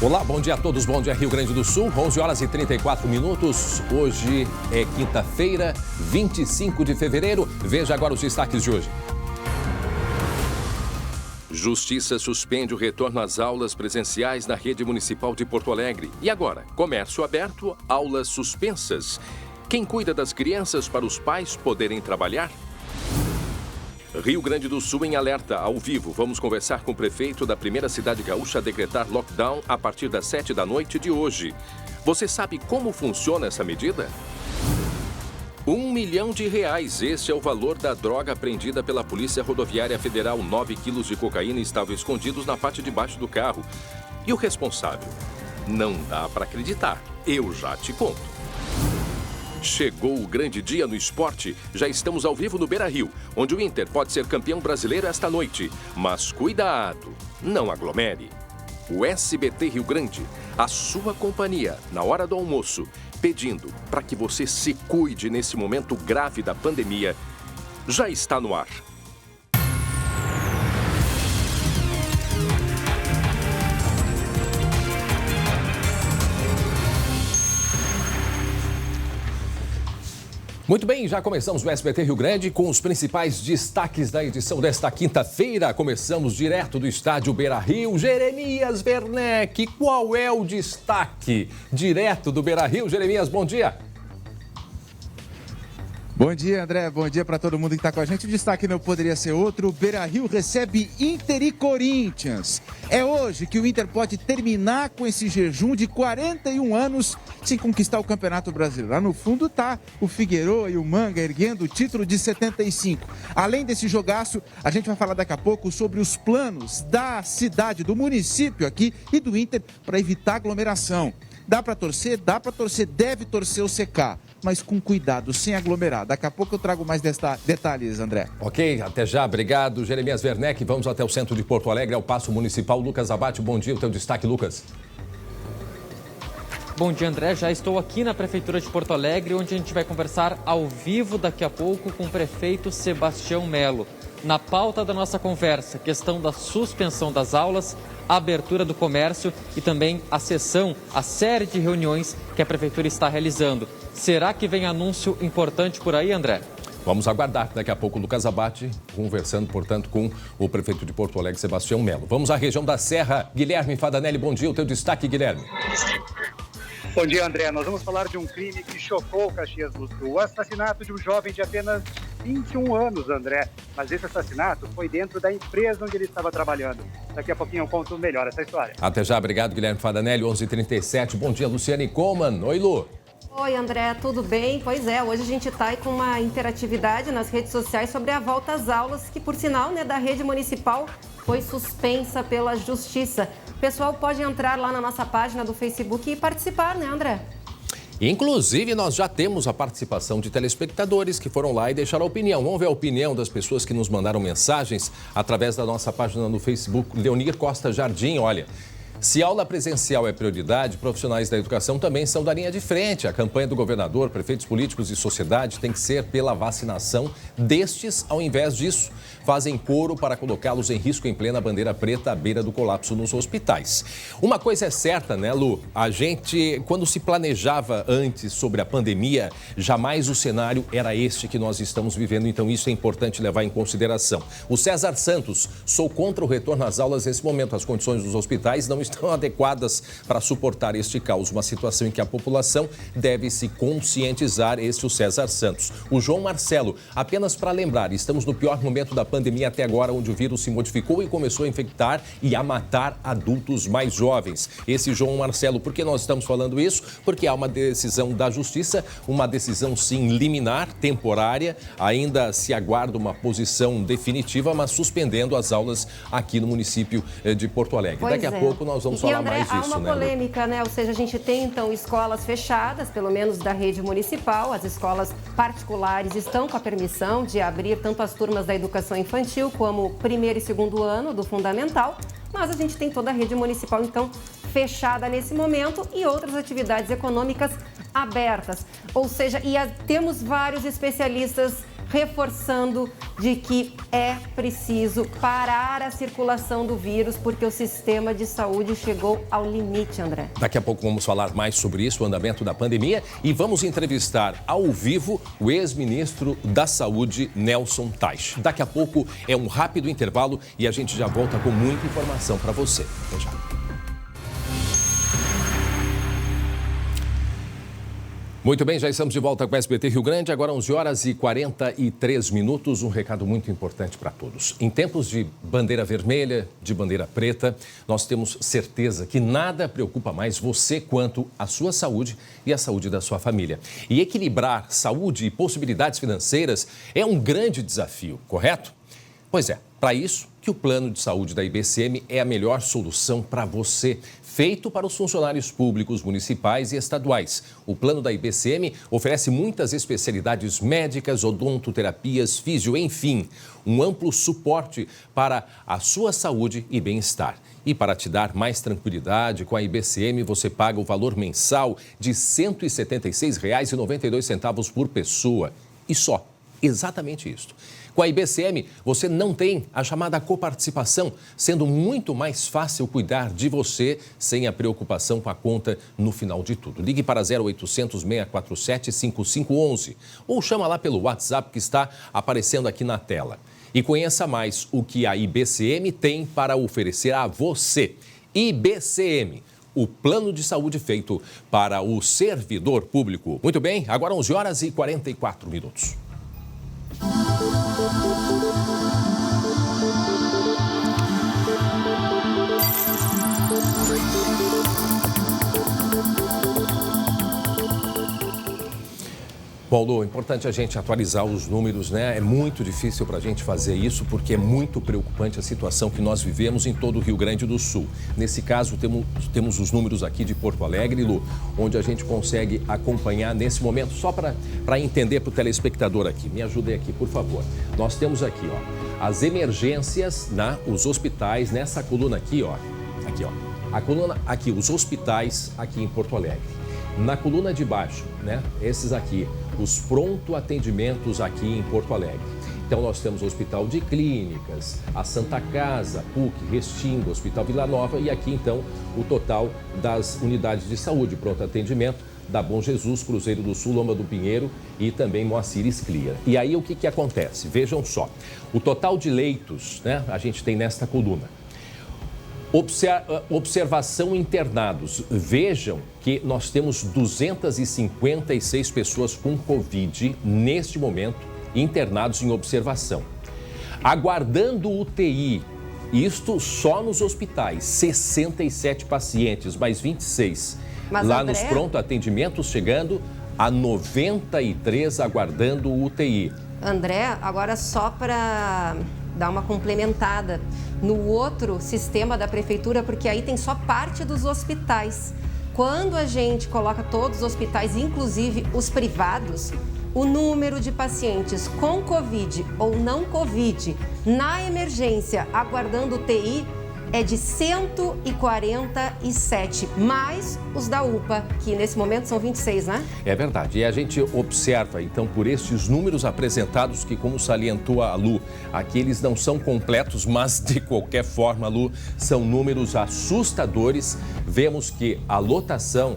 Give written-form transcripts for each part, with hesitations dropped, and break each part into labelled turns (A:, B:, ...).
A: Olá, bom dia a todos, bom dia Rio Grande do Sul, 11 horas e 34 minutos. Hoje é quinta-feira, 25 de fevereiro. Veja agora os destaques de hoje. Justiça suspende o retorno às aulas presenciais na rede municipal de Porto Alegre. E agora, comércio aberto, aulas suspensas. Quem cuida das crianças para os pais poderem trabalhar? Rio Grande do Sul em alerta, ao vivo. Vamos conversar com o prefeito da primeira cidade gaúcha a decretar lockdown a partir das 7 da noite de hoje. Você sabe como funciona essa medida? R$1 milhão. Este é o valor da droga apreendida pela Polícia Rodoviária Federal. 9 quilos de cocaína estavam escondidos na parte de baixo do carro. E o responsável? Não dá para acreditar. Eu já te conto. Chegou o grande dia no esporte. Já estamos ao vivo no Beira-Rio, onde o Inter pode ser campeão brasileiro esta noite. Mas cuidado, não aglomere. O SBT Rio Grande, a sua companhia na hora do almoço, pedindo para que você se cuide nesse momento grave da pandemia, já está no ar. Muito bem, já começamos o SBT Rio Grande com os principais destaques da edição desta quinta-feira. Começamos direto do estádio Beira-Rio. Jeremias Werneck, qual é o destaque direto do Beira-Rio? Jeremias, bom dia.
B: Bom dia, André. Bom dia para todo mundo que está com a gente. O destaque não poderia ser outro. O Beira-Rio recebe Inter e Corinthians. É hoje que o Inter pode terminar com esse jejum de 41 anos sem conquistar o Campeonato Brasileiro. Lá no fundo tá o Figueiredo e o Manga erguendo o título de 75. Além desse jogaço, a gente vai falar daqui a pouco sobre os planos da cidade, do município aqui e do Inter para evitar aglomeração. Dá para torcer, deve torcer o CK, mas com cuidado, sem aglomerar. Daqui a pouco eu trago mais detalhes, André.
A: Ok, até já, obrigado. Jeremias Werneck, vamos até o centro de Porto Alegre, ao Paço Municipal. Lucas Abate, bom dia, o teu destaque, Lucas.
C: Bom dia, André. Já estou aqui na Prefeitura de Porto Alegre, onde a gente vai conversar ao vivo daqui a pouco com o prefeito Sebastião Melo. Na pauta da nossa conversa, questão da suspensão das aulas, a abertura do comércio e também a série de reuniões que a Prefeitura está realizando. Será que vem anúncio importante por aí, André?
A: Vamos aguardar. Daqui a pouco o Lucas Abate conversando, portanto, com o prefeito de Porto Alegre, Sebastião Melo. Vamos à região da Serra. Guilherme Fadanelli, bom dia. O teu destaque, Guilherme.
D: Bom dia, André. Nós vamos falar de um crime que chocou Caxias do Sul. O assassinato de um jovem de apenas 21 anos, André. Mas esse assassinato foi dentro da empresa onde ele estava trabalhando. Daqui a pouquinho eu conto melhor essa história.
A: Até já, obrigado, Guilherme Fadanelli, 11h37. Bom dia, Luciane Coman. Oi, Lu.
E: Oi, André, tudo bem? Pois é, hoje a gente está aí com uma interatividade nas redes sociais sobre a volta às aulas, que por sinal, da rede municipal foi suspensa pela Justiça. O pessoal pode entrar lá na nossa página do Facebook e participar, André?
A: Inclusive, nós já temos a participação de telespectadores que foram lá e deixaram a opinião. Vamos ver a opinião das pessoas que nos mandaram mensagens através da nossa página no Facebook. Leonir Costa Jardim, olha... Se aula presencial é prioridade, profissionais da educação também são da linha de frente. A campanha do governador, prefeitos políticos e sociedade tem que ser pela vacinação destes, ao invés disso. Fazem coro para colocá-los em risco em plena bandeira preta à beira do colapso nos hospitais. Uma coisa é certa, Lu? A gente, quando se planejava antes sobre a pandemia, jamais o cenário era este que nós estamos vivendo. Então, isso é importante levar em consideração. O César Santos, sou contra o retorno às aulas nesse momento. As condições dos hospitais não estão adequadas para suportar este caos. Uma situação em que a população deve se conscientizar, esse é o César Santos. O João Marcelo, apenas para lembrar, estamos no pior momento da pandemia até agora, onde o vírus se modificou e começou a infectar e a matar adultos mais jovens. Esse João Marcelo, por que nós estamos falando isso? Porque há uma decisão da Justiça, uma decisão sim liminar, temporária, ainda se aguarda uma posição definitiva, mas suspendendo as aulas aqui no município de Porto Alegre. Daqui a pouco nós vamos falar
E: André,
A: mais disso,
E: há uma polêmica, Ou seja, a gente tem, então, escolas fechadas, pelo menos da rede municipal. As escolas particulares estão com a permissão de abrir tanto as turmas da educação infantil como o primeiro e segundo ano do fundamental. Mas a gente tem toda a rede municipal, então, fechada nesse momento e outras atividades econômicas abertas. Ou seja, temos vários especialistas reforçando de que é preciso parar a circulação do vírus, porque o sistema de saúde chegou ao limite, André.
A: Daqui a pouco vamos falar mais sobre isso, o andamento da pandemia, e vamos entrevistar ao vivo o ex-ministro da Saúde, Nelson Teich. Daqui a pouco é um rápido intervalo e a gente já volta com muita informação para você. Até já. Muito bem, já estamos de volta com o SBT Rio Grande, agora 11 horas e 43 minutos. Um recado muito importante para todos. Em tempos de bandeira vermelha, de bandeira preta, nós temos certeza que nada preocupa mais você quanto a sua saúde e a saúde da sua família. E equilibrar saúde e possibilidades financeiras é um grande desafio, correto? Pois é, para isso que o plano de saúde da IBCM é a melhor solução para você, feito para os funcionários públicos, municipais e estaduais. O plano da IBCM oferece muitas especialidades médicas, odontoterapias, físio, enfim, um amplo suporte para a sua saúde e bem-estar. E para te dar mais tranquilidade, com a IBCM você paga o valor mensal de R$ 176,92 por pessoa. E só, exatamente isso. Com a IBCM, você não tem a chamada coparticipação, sendo muito mais fácil cuidar de você sem a preocupação com a conta no final de tudo. Ligue para 0800 647 5511 ou chama lá pelo WhatsApp que está aparecendo aqui na tela. E conheça mais o que a IBCM tem para oferecer a você. IBCM, o plano de saúde feito para o servidor público. Muito bem, agora 11 horas e 44 minutos. Bom, Lu, é importante a gente atualizar os números, né? É muito difícil para a gente fazer isso porque é muito preocupante a situação que nós vivemos em todo o Rio Grande do Sul. Nesse caso, temos os números aqui de Porto Alegre, Lu, onde a gente consegue acompanhar nesse momento, só para entender para o telespectador aqui. Me ajude aqui, por favor. Nós temos aqui, ó, as emergências, os hospitais, nessa coluna aqui, ó. Aqui, ó. A coluna aqui, os hospitais aqui em Porto Alegre. Na coluna de baixo, né? Esses aqui, os pronto atendimentos aqui em Porto Alegre. Então nós temos o Hospital de Clínicas, a Santa Casa, PUC, Restinga, Hospital Vila Nova e aqui então o total das unidades de saúde, pronto atendimento da Bom Jesus, Cruzeiro do Sul, Loma do Pinheiro e também Moacir Scliar. E aí o que acontece? Vejam só, o total de leitos, né? A gente tem nesta coluna. Observação internados. Vejam que nós temos 256 pessoas com Covid neste momento internados em observação. Aguardando UTI, isto só nos hospitais, 67 pacientes, mais 26.
E: Mas,
A: lá
E: André...
A: nos pronto atendimentos, chegando a 93 aguardando UTI.
E: André, agora só para dar uma complementada no outro sistema da prefeitura, porque aí tem só parte dos hospitais. Quando a gente coloca todos os hospitais, inclusive os privados, o número de pacientes com Covid ou não Covid na emergência aguardando UTI é de 147, mais os da UPA, que nesse momento são 26, né?
A: É verdade. E a gente observa, então, por esses números apresentados que, como salientou a Lu, aqui eles não são completos, mas de qualquer forma, Lu, são números assustadores. Vemos que a lotação,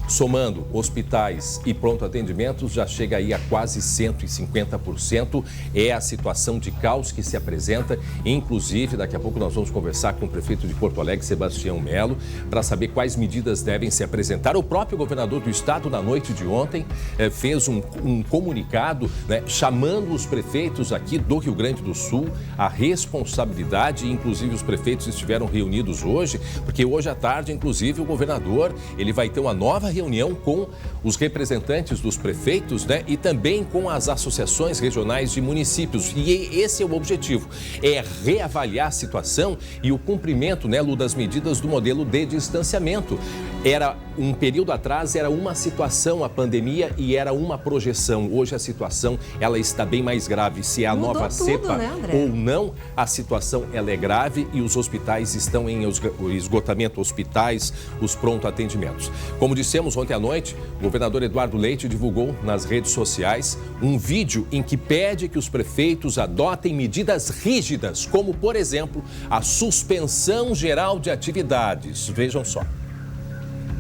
A: somando hospitais e pronto atendimentos, já chega aí a quase 150%. É a situação de caos que se apresenta. Inclusive, daqui a pouco nós vamos conversar com o prefeito de Porto Alegre, Sebastião Melo, para saber quais medidas devem se apresentar. O próprio governador do estado, na noite de ontem, fez um comunicado, né, chamando os prefeitos aqui do Rio Grande do Sul à responsabilidade. Inclusive, os prefeitos estiveram reunidos hoje, porque hoje à tarde, inclusive, o governador ele vai ter uma nova reunião com os representantes dos prefeitos, né, e também com as associações regionais de municípios. E esse é o objetivo, é reavaliar a situação e o cumprimento, né, Lu, das medidas do modelo de distanciamento. Era um período atrás, era uma situação a pandemia e era uma projeção. Hoje a situação ela está bem mais grave. Se é a nova cepa, né, ou não, a situação ela é grave e os hospitais estão em esgotamento, hospitais, os pronto atendimentos. Como dissemos ontem à noite, o governador Eduardo Leite divulgou nas redes sociais um vídeo em que pede que os prefeitos adotem medidas rígidas, como, por exemplo, a suspensão geral de atividades. Vejam só.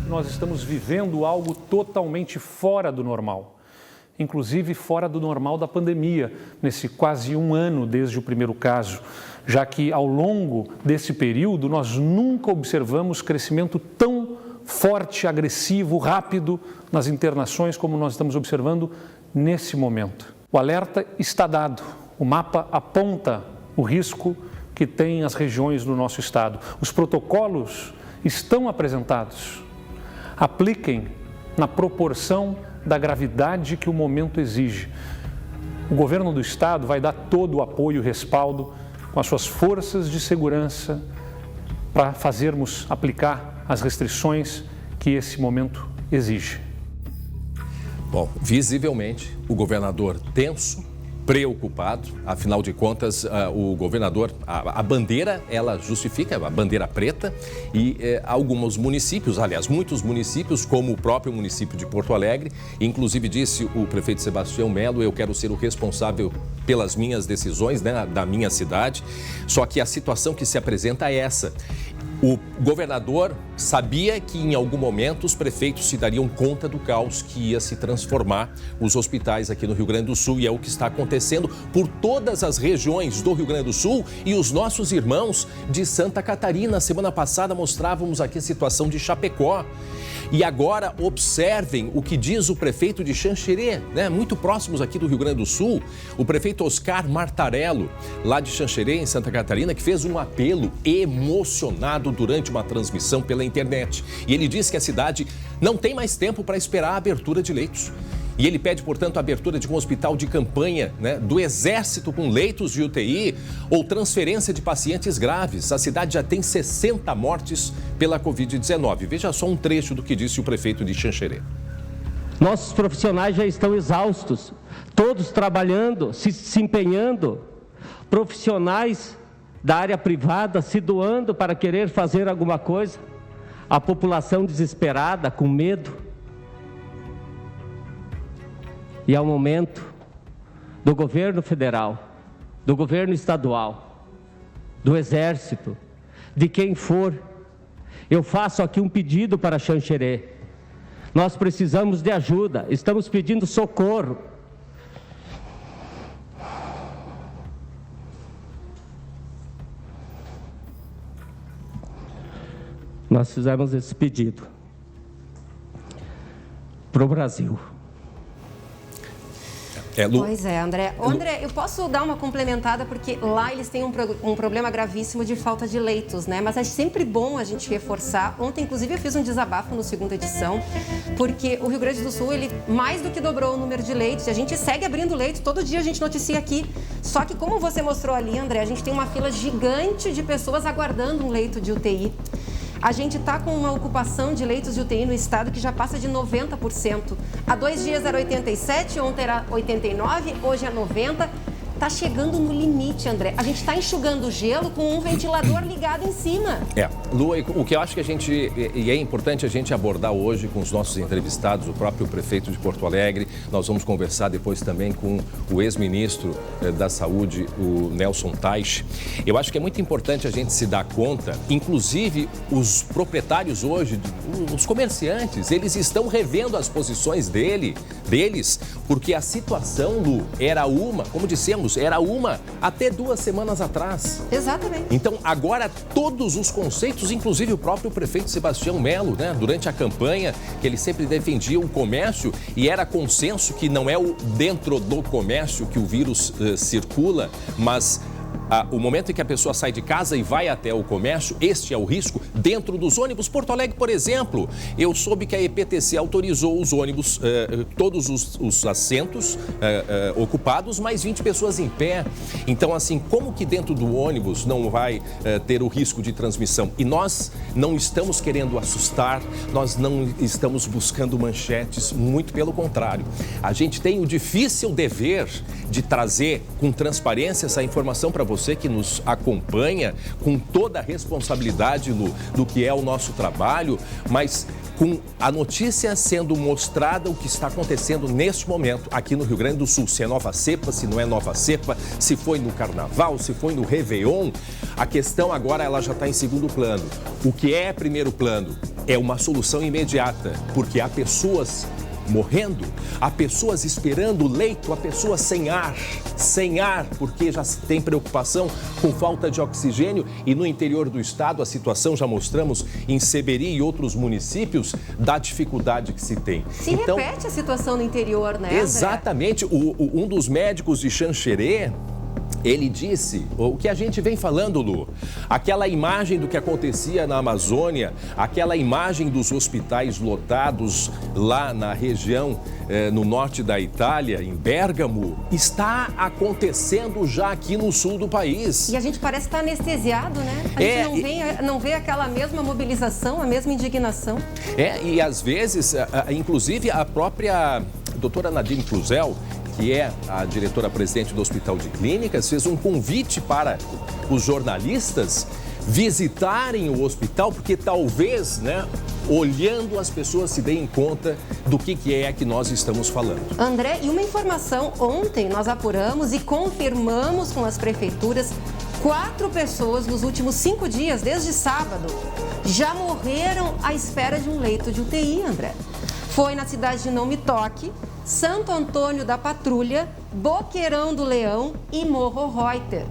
F: Nós estamos vivendo algo totalmente fora do normal, inclusive fora do normal da pandemia, nesse quase um ano desde o primeiro caso, já que ao longo desse período nós nunca observamos crescimento tão forte, agressivo, rápido nas internações como nós estamos observando nesse momento. O alerta está dado, o mapa aponta o risco que tem as regiões do nosso estado. Os protocolos estão apresentados. Apliquem na proporção da gravidade que o momento exige. O governo do estado vai dar todo o apoio e respaldo com as suas forças de segurança para fazermos aplicar as restrições que esse momento exige.
A: Bom, visivelmente, o governador tenso, preocupado, afinal de contas, o governador, a bandeira, ela justifica, a bandeira preta, e alguns municípios, aliás, muitos municípios, como o próprio município de Porto Alegre, inclusive disse o prefeito Sebastião Melo, eu quero ser o responsável pelas minhas decisões, né, da minha cidade, só que a situação que se apresenta é essa. O governador sabia que em algum momento os prefeitos se dariam conta do caos que ia se transformar os hospitais aqui no Rio Grande do Sul e é o que está acontecendo por todas as regiões do Rio Grande do Sul e os nossos irmãos de Santa Catarina. Semana passada mostrávamos aqui a situação de Chapecó. E agora observem o que diz o prefeito de Xanxerê, né? Muito próximos aqui do Rio Grande do Sul, o prefeito Oscar Martarello, lá de Xanxerê, em Santa Catarina, que fez um apelo emocionado durante uma transmissão pela internet. E ele diz que a cidade não tem mais tempo para esperar a abertura de leitos. E ele pede, portanto, a abertura de um hospital de campanha, né, do Exército com leitos de UTI ou transferência de pacientes graves. A cidade já tem 60 mortes pela Covid-19. Veja só um trecho do que disse o prefeito de Xanxerê.
G: Nossos profissionais já estão exaustos, todos trabalhando, se empenhando, profissionais da área privada se doando para querer fazer alguma coisa, a população desesperada, com medo. E é o momento do governo federal, do governo estadual, do Exército, de quem for. Eu faço aqui um pedido para Xanxerê. Nós precisamos de ajuda, estamos pedindo socorro. Nós fizemos esse pedido para o Brasil.
E: Pois é, André. André, eu posso dar uma complementada, porque lá eles têm um problema gravíssimo de falta de leitos, né? Mas é sempre bom a gente reforçar. Ontem, inclusive, eu fiz um desabafo no segunda edição, porque o Rio Grande do Sul, ele mais do que dobrou o número de leitos. E a gente segue abrindo leitos, todo dia a gente noticia aqui. Só que, como você mostrou ali, André, a gente tem uma fila gigante de pessoas aguardando um leito de UTI. A gente está com uma ocupação de leitos de UTI no estado que já passa de 90%. Há 2 dias era 87%, ontem era 89%, hoje é 90%. Está chegando no limite, André. A gente está enxugando gelo com um ventilador ligado em cima.
A: Lu, o que eu acho que e é importante a gente abordar hoje com os nossos entrevistados, o próprio prefeito de Porto Alegre, nós vamos conversar depois também com o ex-ministro da Saúde, o Nelson Teich. Eu acho que é muito importante a gente se dar conta, inclusive os proprietários hoje, os comerciantes, eles estão revendo as posições deles, porque a situação, Lu, era uma, como dissemos, era uma até 2 semanas atrás.
E: Exatamente.
A: Então, agora, todos os conceitos, inclusive o próprio prefeito Sebastião Melo, né, durante a campanha, que ele sempre defendia o comércio e era consenso que não é dentro do comércio que o vírus circula, mas o momento em que a pessoa sai de casa e vai até o comércio, este é o risco dentro dos ônibus. Porto Alegre, por exemplo, eu soube que a EPTC autorizou os ônibus, todos os assentos ocupados, mais 20 pessoas em pé. Então, assim, como que dentro do ônibus não vai ter o risco de transmissão? E nós não estamos querendo assustar, nós não estamos buscando manchetes, muito pelo contrário. A gente tem o difícil dever de trazer com transparência essa informação para você que nos acompanha, com toda a responsabilidade do que é o nosso trabalho, mas com a notícia sendo mostrada o que está acontecendo neste momento aqui no Rio Grande do Sul. Se é nova cepa, se não é nova cepa, se foi no Carnaval, se foi no Réveillon, a questão agora ela já está em segundo plano. O que é primeiro plano é uma solução imediata, porque há pessoas morrendo, há pessoas esperando leito, há pessoas sem ar, porque já se tem preocupação com falta de oxigênio e no interior do estado a situação já mostramos em Seberi e outros municípios da dificuldade que se tem.
E: Então, repete a situação no interior, né, André?
A: Exatamente. Um dos médicos de Xanxerê, ele disse o que a gente vem falando, Lu, aquela imagem do que acontecia na Amazônia, aquela imagem dos hospitais lotados lá na região, no norte da Itália, em Bérgamo, está acontecendo já aqui no sul do país.
E: E a gente parece estar anestesiado, né? A gente não vê aquela mesma mobilização, a mesma indignação.
A: E às vezes, inclusive a própria doutora Nadine Cluzel, que é a diretora-presidente do Hospital de Clínicas, fez um convite para os jornalistas visitarem o hospital, porque talvez, né, olhando as pessoas se deem conta do que é que nós estamos falando.
E: André, e uma informação, ontem nós apuramos e confirmamos com as prefeituras, 4 pessoas nos últimos 5 dias, desde sábado, já morreram à espera de um leito de UTI, André. Foi na cidade de Não Me Toque, Santo Antônio da Patrulha, Boqueirão do Leão e Morro Reuter.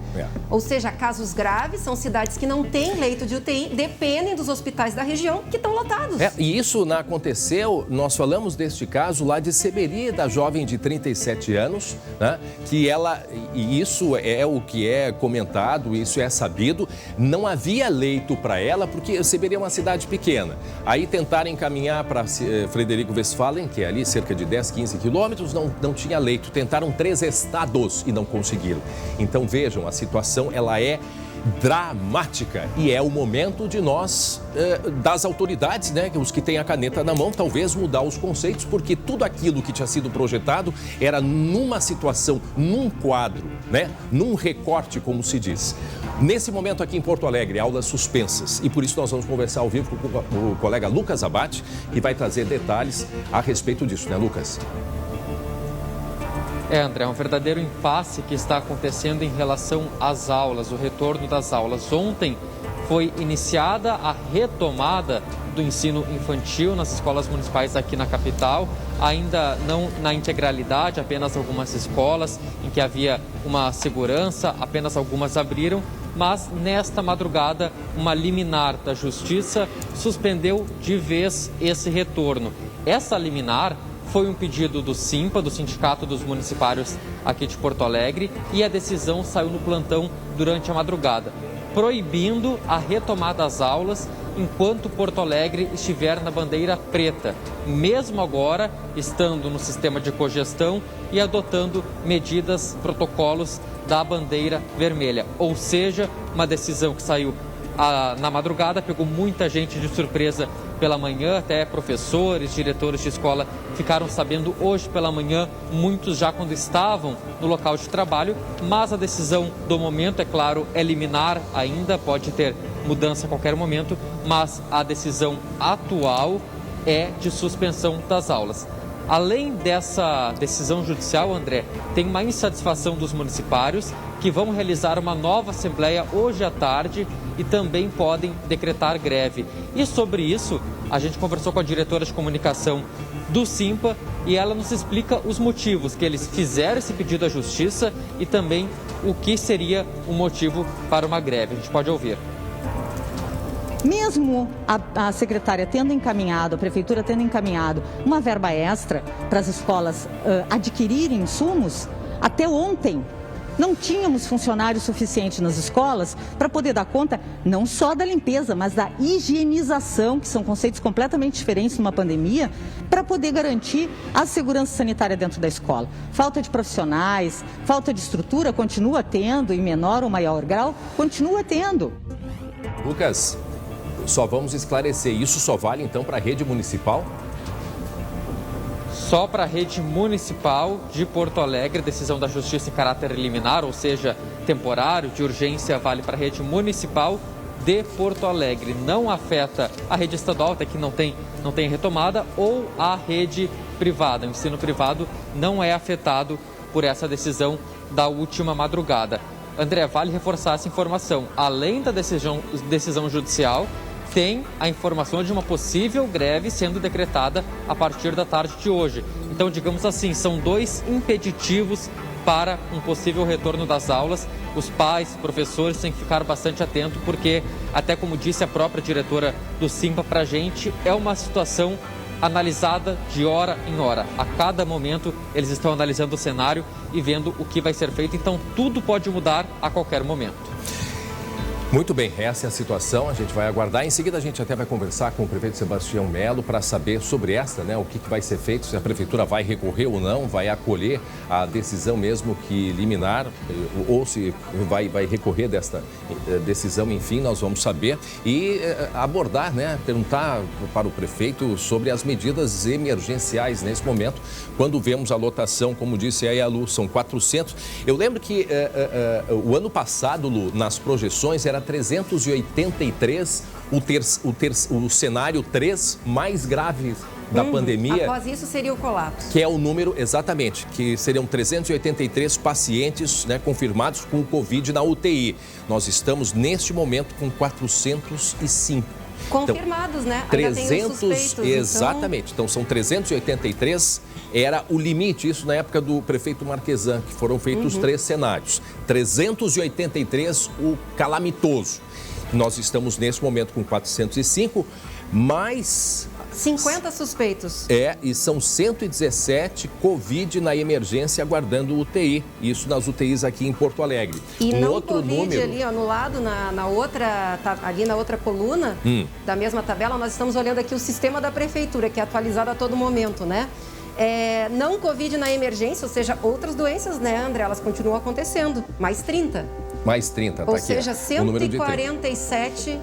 E: Ou seja, casos graves, são cidades que não têm leito de UTI, dependem dos hospitais da região que estão lotados.
A: E isso não aconteceu, nós falamos deste caso lá de Seberi, da jovem de 37 anos, né, que ela, e isso é o que é comentado, isso é sabido, não havia leito para ela, porque Seberi é uma cidade pequena. Aí tentaram encaminhar para Frederico Westphalen, que é ali cerca de 10, 15 quilômetros, não tinha leito. Tentaram 3 estados e não conseguiram. Então vejam, a situação ela é dramática e é o momento de nós, das autoridades, né, os que têm a caneta na mão, talvez mudar os conceitos, porque tudo aquilo que tinha sido projetado era numa situação, num quadro, né, num recorte, como se diz. Nesse momento aqui em Porto Alegre, aulas suspensas, e por isso nós vamos conversar ao vivo com o colega Lucas Abate, que vai trazer detalhes a respeito disso, né, Lucas?
C: André, um verdadeiro impasse que está acontecendo em relação às aulas, o retorno das aulas. Ontem foi iniciada a retomada do ensino infantil nas escolas municipais aqui na capital, ainda não na integralidade, apenas algumas escolas em que havia uma segurança, apenas algumas abriram, mas nesta madrugada uma liminar da Justiça suspendeu de vez esse retorno. Essa liminar foi um pedido do SIMPA, do Sindicato dos Municipários aqui de Porto Alegre, e a decisão saiu no plantão durante a madrugada, proibindo a retomada das aulas enquanto Porto Alegre estiver na bandeira preta, mesmo agora estando no sistema de cogestão e adotando medidas, protocolos da bandeira vermelha. Ou seja, uma decisão que saiu na madrugada, pegou muita gente de surpresa pela manhã, até professores, diretores de escola ficaram sabendo hoje pela manhã, muitos já quando estavam no local de trabalho, mas a decisão do momento, é claro, é liminar ainda, pode ter mudança a qualquer momento, mas a decisão atual é de suspensão das aulas. Além dessa decisão judicial, André, tem uma insatisfação dos municipários que vão realizar uma nova assembleia hoje à tarde e também podem decretar greve. E sobre isso, a gente conversou com a diretora de comunicação do SIMPA e ela nos explica os motivos que eles fizeram esse pedido à Justiça e também o que seria o motivo para uma greve. A gente pode ouvir.
H: Mesmo a secretária tendo encaminhado, a prefeitura tendo encaminhado uma verba extra para as escolas adquirirem insumos, até ontem não tínhamos funcionários suficientes nas escolas para poder dar conta não só da limpeza, mas da higienização, que são conceitos completamente diferentes numa pandemia, para poder garantir a segurança sanitária dentro da escola. Falta de profissionais, falta de estrutura, continua tendo, em menor ou maior grau, continua tendo.
A: Lucas, só vamos esclarecer, isso só vale então para a rede municipal?
C: Só para a rede municipal de Porto Alegre, decisão da Justiça em caráter liminar, ou seja, temporário, de urgência, vale para a rede municipal de Porto Alegre. Não afeta a rede estadual, até que não tem retomada, ou a rede privada. O ensino privado não é afetado por essa decisão da última madrugada. André, vale reforçar essa informação. Além da decisão judicial, tem a informação de uma possível greve sendo decretada a partir da tarde de hoje. Então, digamos assim, são dois impeditivos para um possível retorno das aulas. Os pais, professores têm que ficar bastante atentos, porque, até como disse a própria diretora do Simpa para a gente, é uma situação analisada de hora em hora. A cada momento eles estão analisando o cenário e vendo o que vai ser feito. Então, tudo pode mudar a qualquer momento.
A: Muito bem, essa é a situação, a gente vai aguardar. Em seguida, a gente até vai conversar com o prefeito Sebastião Melo para saber sobre essa, né, o que vai ser feito, se a prefeitura vai recorrer ou não, vai acolher a decisão mesmo que liminar, ou se vai recorrer desta decisão, enfim, nós vamos saber. E abordar, né, perguntar para o prefeito sobre as medidas emergenciais nesse momento, quando vemos a lotação, como disse aí a Lu, são 400. Eu lembro que o ano passado, Lu, nas projeções, era 383, o cenário 3 mais grave da pandemia.
E: Após isso seria o colapso.
A: Que é o número, exatamente, que seriam 383 pacientes, né, confirmados com o Covid na UTI. Nós estamos, neste momento, com 405.
E: Confirmados, então, né?
A: 300,
E: suspeitos,
A: exatamente. Então, são 383, era o limite, isso na época do prefeito Marquesan, que foram feitos 3 cenários. 383, o calamitoso. Nós estamos, nesse momento, com 405, mais
E: 50 suspeitos.
A: E são 117 Covid na emergência aguardando UTI. Isso nas UTIs aqui em Porto Alegre.
E: E não outro Covid número... ali, ó, no lado, ali na outra coluna da mesma tabela, nós estamos olhando aqui o sistema da prefeitura, que é atualizado a todo momento, né? Não Covid na emergência, ou seja, outras doenças, né, André? Elas continuam acontecendo. Mais 30.
A: Mais 30, tá
E: ou
A: aqui.
E: Ou seja, 147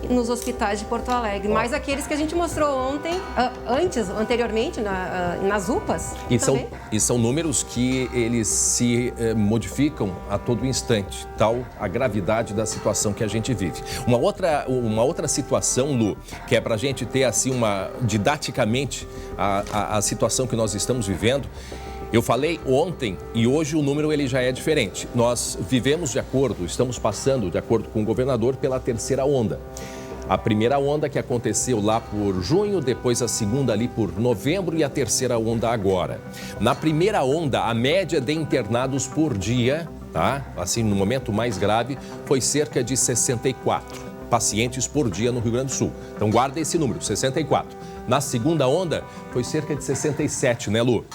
E: nos hospitais de Porto Alegre, mais aqueles que a gente mostrou anteriormente, nas UPAs.
A: E são números que eles se modificam a todo instante, tal a gravidade da situação que a gente vive. Uma outra situação, Lu, que é para a gente ter assim didaticamente a situação que nós estamos vivendo. Eu falei ontem e hoje o número ele já é diferente. Nós vivemos estamos passando, de acordo com o governador, pela terceira onda. A primeira onda que aconteceu lá por junho, depois a segunda ali por novembro e a terceira onda agora. Na primeira onda, a média de internados por dia, tá? Assim, no momento mais grave, foi cerca de 64 pacientes por dia no Rio Grande do Sul. Então guarda esse número, 64. Na segunda onda, foi cerca de 67, né, Lu?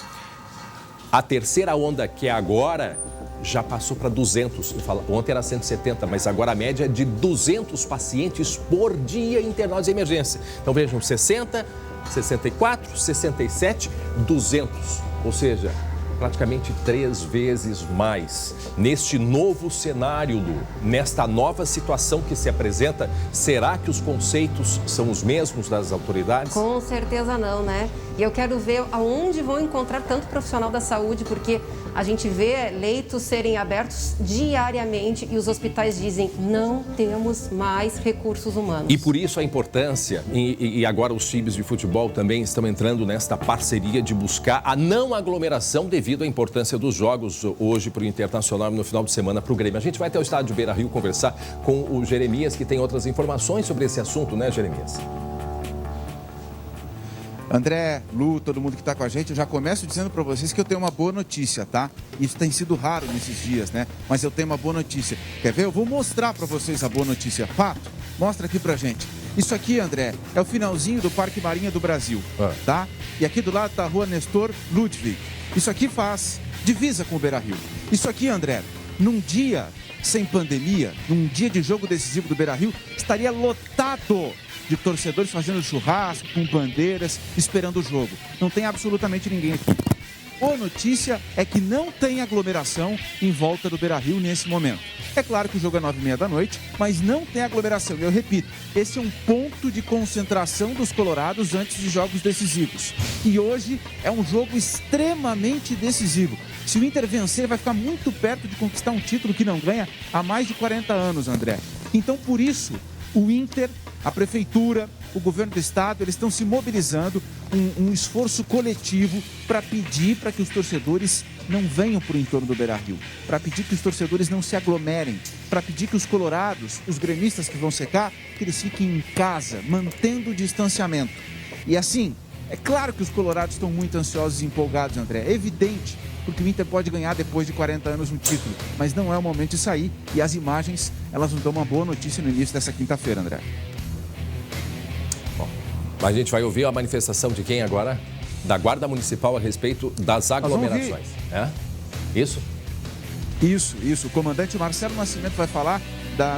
A: A terceira onda, que é agora, já passou para 200. Ontem era 170, mas agora a média é de 200 pacientes por dia internados em emergência. Então vejam, 60, 64, 67, 200. Ou seja, praticamente 3 vezes mais. Neste novo cenário, Lu, nesta nova situação que se apresenta, será que os conceitos são os mesmos das autoridades?
E: Com certeza não, né? E eu quero ver aonde vão encontrar tanto profissional da saúde, porque a gente vê leitos serem abertos diariamente e os hospitais dizem não temos mais recursos humanos.
A: E por isso a importância, e agora os times de futebol também estão entrando nesta parceria de buscar a não aglomeração devido à importância dos jogos hoje para o Internacional e no final de semana para o Grêmio. A gente vai até o estádio Beira-Rio conversar com o Jeremias, que tem outras informações sobre esse assunto, né, Jeremias?
B: André, Lu, todo mundo que está com a gente, eu já começo dizendo para vocês que eu tenho uma boa notícia, tá? Isso tem sido raro nesses dias, né? Mas eu tenho uma boa notícia. Quer ver? Eu vou mostrar para vocês a boa notícia. Fato, mostra aqui pra gente. Isso aqui, André, é o finalzinho do Parque Marinha do Brasil, tá? E aqui do lado tá a rua Nestor Ludwig. Isso aqui faz divisa com o Beira-Rio. Isso aqui, André, num dia sem pandemia, num dia de jogo decisivo do Beira-Rio, estaria lotado de torcedores fazendo churrasco, com bandeiras, esperando o jogo. Não tem absolutamente ninguém aqui. Boa notícia é que não tem aglomeração em volta do Beira-Rio nesse momento. É claro que o jogo é 9h30 da noite, mas não tem aglomeração. Eu repito, esse é um ponto de concentração dos colorados antes de jogos decisivos. E hoje é um jogo extremamente decisivo. Se o Inter vencer, vai ficar muito perto de conquistar um título que não ganha há mais de 40 anos, André. Então, por isso, o Inter, a Prefeitura, o Governo do Estado, eles estão se mobilizando, um esforço coletivo para pedir para que os torcedores não venham para o entorno do Beira-Rio, para pedir que os torcedores não se aglomerem, para pedir que os colorados, os gremistas que vão secar, que eles fiquem em casa, mantendo o distanciamento. E assim, é claro que os colorados estão muito ansiosos e empolgados, André, é evidente, porque o Inter pode ganhar depois de 40 anos um título, mas não é o momento de sair e as imagens, elas nos dão uma boa notícia no início dessa quinta-feira, André.
A: Bom, a gente vai ouvir a manifestação de quem agora? Da Guarda Municipal a respeito das aglomerações. É? Isso?
B: Isso. O comandante Marcelo Nascimento vai falar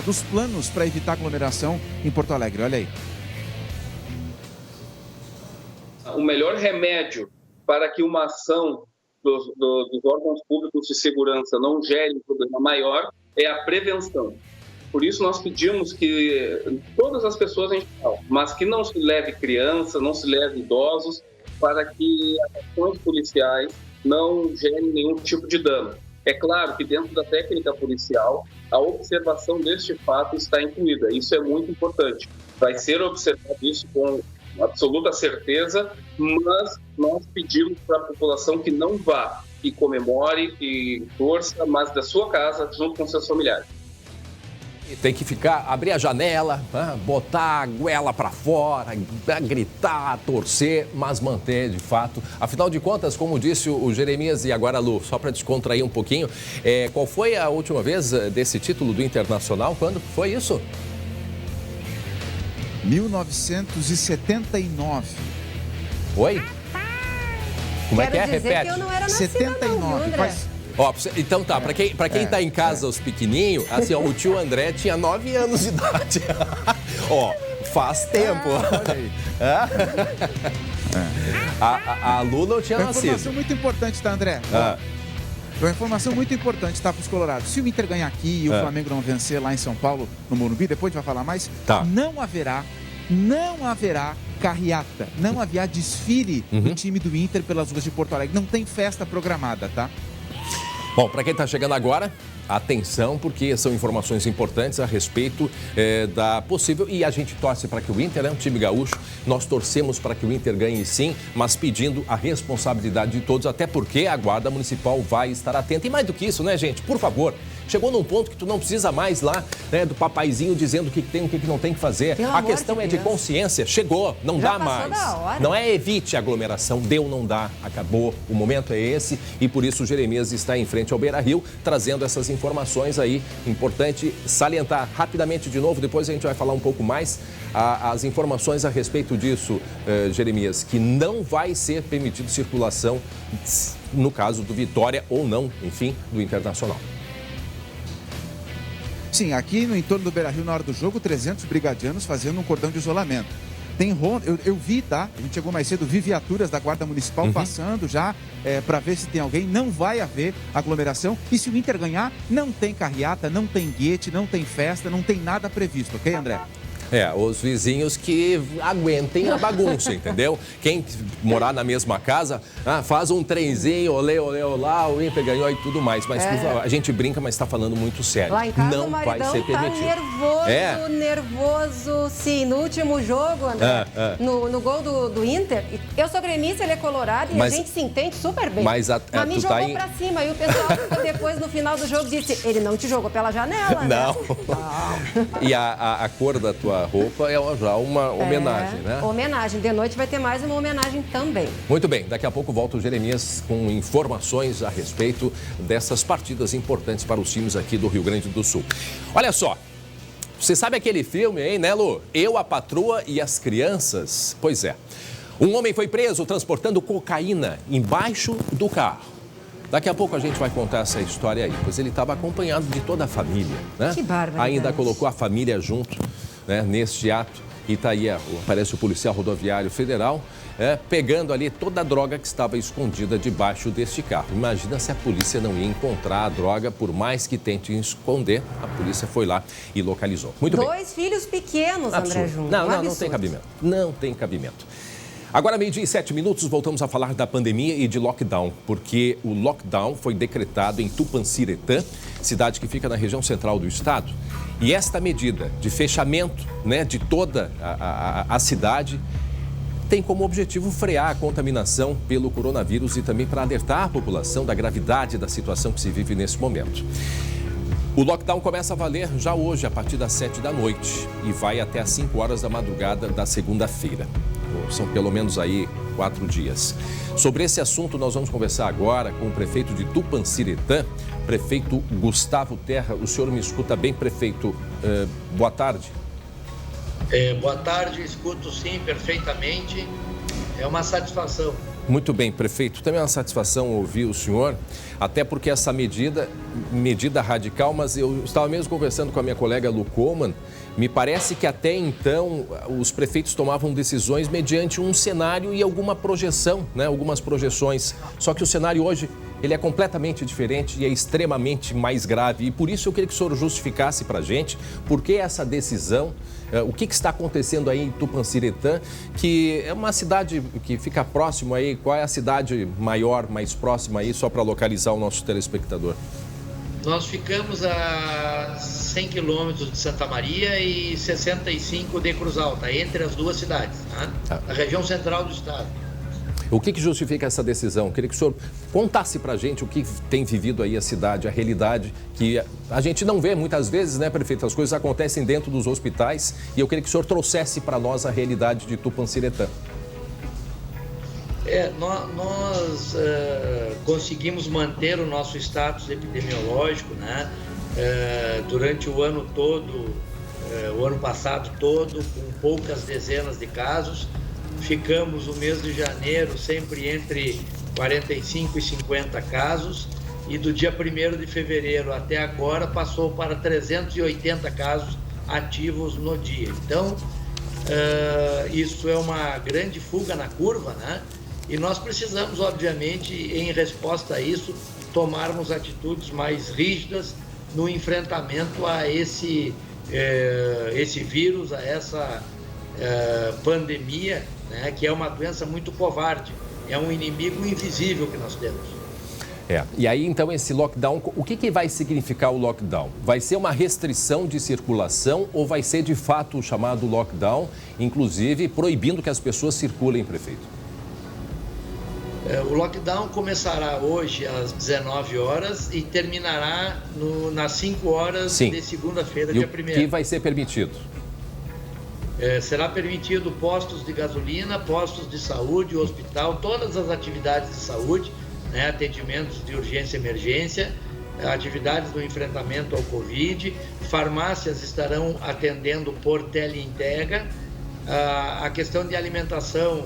B: dos planos para evitar aglomeração em Porto Alegre. Olha aí.
I: O melhor remédio para que uma ação dos órgãos públicos de segurança não gere um problema maior é a prevenção. Por isso nós pedimos que todas as pessoas em geral, mas que não se leve crianças, não se leve idosos, para que as ações policiais não gerem nenhum tipo de dano. É claro que dentro da técnica policial, a observação deste fato está incluída. Isso é muito importante. Vai ser observado isso com absoluta certeza, mas nós pedimos para a população que não vá, que comemore, que torça, mas da sua casa, junto com seus familiares.
A: Tem que abrir a janela, botar a goela para fora, gritar, torcer, mas manter de fato. Afinal de contas, como disse o Jeremias e agora a Lu, só para descontrair um pouquinho, qual foi a última vez desse título do Internacional? Quando foi isso?
B: 1979.
A: Oi? Como é que é?
E: Quero dizer
A: Repete.
E: que eu não era nascida,
B: 79.
E: não, viu, André?
A: Então tá, pra quem tá em casa, os pequenininhos, assim, ó, o tio André tinha 9 anos de idade. Ó, faz tempo.
B: Olha aí.
A: A Lu não tinha
B: Uma
A: nascido.
B: informação muito importante, tá, André? Uma informação muito importante, tá, para os colorados. Se o Inter ganhar aqui e o Flamengo não vencer lá em São Paulo, no Morumbi, depois a gente vai falar mais, não haverá carreata, não haverá desfile do time do Inter pelas ruas de Porto Alegre. Não tem festa programada, tá?
A: Bom, para quem está chegando agora, atenção, porque são informações importantes a respeito da possível... E a gente torce para que o Inter é um time gaúcho, nós torcemos para que o Inter ganhe sim, mas pedindo a responsabilidade de todos, até porque a Guarda Municipal vai estar atenta. E mais do que isso, né, gente? Por favor, chegou num ponto que tu não precisa mais lá, né, do papaizinho dizendo o que tem e o que não tem que fazer. A questão é de consciência. Chegou, não dá mais. Não é evite a aglomeração, deu, não dá, acabou. O momento é esse e por isso o Jeremias está em frente ao Beira-Rio, trazendo essas informações aí. Importante salientar rapidamente de novo, depois a gente vai falar um pouco mais as informações a respeito disso, Jeremias, que não vai ser permitido circulação no caso do Vitória ou não, enfim, do Internacional.
B: Sim, aqui no entorno do Beira-Rio, na hora do jogo, 300 brigadianos fazendo um cordão de isolamento. Tem ronda, eu vi, tá? A gente chegou mais cedo, vi viaturas da Guarda Municipal passando já para ver se tem alguém. Não vai haver aglomeração. E se o Inter ganhar, não tem carreata, não tem guete, não tem festa, não tem nada previsto, ok, André?
A: Os vizinhos que aguentem a bagunça, entendeu? Quem morar na mesma casa, faz um trenzinho, olê, olá, o Inter ganhou e tudo mais. Mas a gente brinca, mas está falando muito sério.
E: Lá em casa
A: não
E: o maridão
A: vai ser permitido.
E: Tá nervoso, sim. No último jogo, André, no gol do Inter, eu sou gremista, ele é colorado e a gente se entende super bem.
A: Mas
E: a mim jogou pra cima e o pessoal depois, no final do jogo, disse, ele não te jogou pela janela, né?
A: Não. E a cor da tua roupa é já uma homenagem, né?
E: Homenagem. De noite vai ter mais uma homenagem também.
A: Muito bem, daqui a pouco volta o Jeremias com informações a respeito dessas partidas importantes para os times aqui do Rio Grande do Sul. Olha só, Você sabe aquele filme, hein, né, Lu? Eu, a Patroa e as Crianças? Pois é. Um homem foi preso transportando cocaína embaixo do carro. Daqui a pouco a gente vai contar essa história aí, pois ele estava acompanhado de toda a família, né?
E: Que barbaridade.
A: Ainda colocou a família junto, né, neste ato. E está aí, aparece o policial rodoviário federal, pegando ali toda a droga que estava escondida debaixo deste carro. Imagina se a polícia não ia encontrar a droga, por mais que tente esconder, a polícia foi lá e localizou. Muito bem.
E: 2 filhos pequenos,
A: Absurdo.
E: André Júnior.
A: Não tem cabimento. Não tem cabimento. Agora, 12:07, voltamos a falar da pandemia e de lockdown, porque o lockdown foi decretado em Tupanciretã, cidade que fica na região central do estado. E esta medida de fechamento, né, de toda a cidade tem como objetivo frear a contaminação pelo coronavírus e também para alertar a população da gravidade da situação que se vive nesse momento. O lockdown começa a valer já hoje, a partir das 7 da noite, e vai até às 5 horas da madrugada da segunda-feira. São pelo menos aí 4 dias. Sobre esse assunto, nós vamos conversar agora com o prefeito de Tupanciretã, prefeito Gustavo Terra. O senhor me escuta bem, prefeito? Boa tarde.
J: Boa tarde, escuto sim, perfeitamente. É uma satisfação.
A: Muito bem, prefeito. Também é uma satisfação ouvir o senhor, até porque essa medida radical, mas eu estava mesmo conversando com a minha colega Lu Coman, me parece que até então os prefeitos tomavam decisões mediante um cenário e alguma projeção, né? Algumas projeções. Só que o cenário hoje, ele é completamente diferente e é extremamente mais grave. E por isso eu queria que o senhor justificasse para a gente por que essa decisão, o que está acontecendo aí em Tupanciretã, que é uma cidade que fica próximo aí. Qual é a cidade maior, mais próxima aí, só para localizar o nosso telespectador?
J: Nós ficamos a 100 quilômetros de Santa Maria e 65 de Cruz Alta, entre as duas cidades, né? Na região central do estado.
A: O que justifica essa decisão? Eu queria que o senhor contasse para a gente o que tem vivido aí a cidade, a realidade que a gente não vê muitas vezes, né, prefeito? As coisas acontecem dentro dos hospitais e eu queria que o senhor trouxesse para nós a realidade de Tupanciretã.
J: Nós conseguimos manter o nosso status epidemiológico, né? Durante o ano todo, o ano passado todo, com poucas dezenas de casos. Ficamos o mês de janeiro sempre entre 45 e 50 casos e do dia 1º de fevereiro até agora passou para 380 casos ativos no dia. Então, isso é uma grande fuga na curva, né? E nós precisamos, obviamente, em resposta a isso, tomarmos atitudes mais rígidas no enfrentamento a esse vírus, a essa pandemia, né, que é uma doença muito covarde, é um inimigo invisível que nós temos.
A: E aí então esse lockdown, o que vai significar o lockdown? Vai ser uma restrição de circulação ou vai ser de fato o chamado lockdown, inclusive proibindo que as pessoas circulem, prefeito?
J: O lockdown começará hoje às 19 horas e terminará nas 5 horas de segunda-feira, dia 1º.
A: O que vai ser permitido?
J: Será permitido postos de gasolina, postos de saúde, hospital, todas as atividades de saúde, né, atendimentos de urgência e emergência, atividades do enfrentamento ao Covid, farmácias estarão atendendo por teleentrega, a questão de alimentação,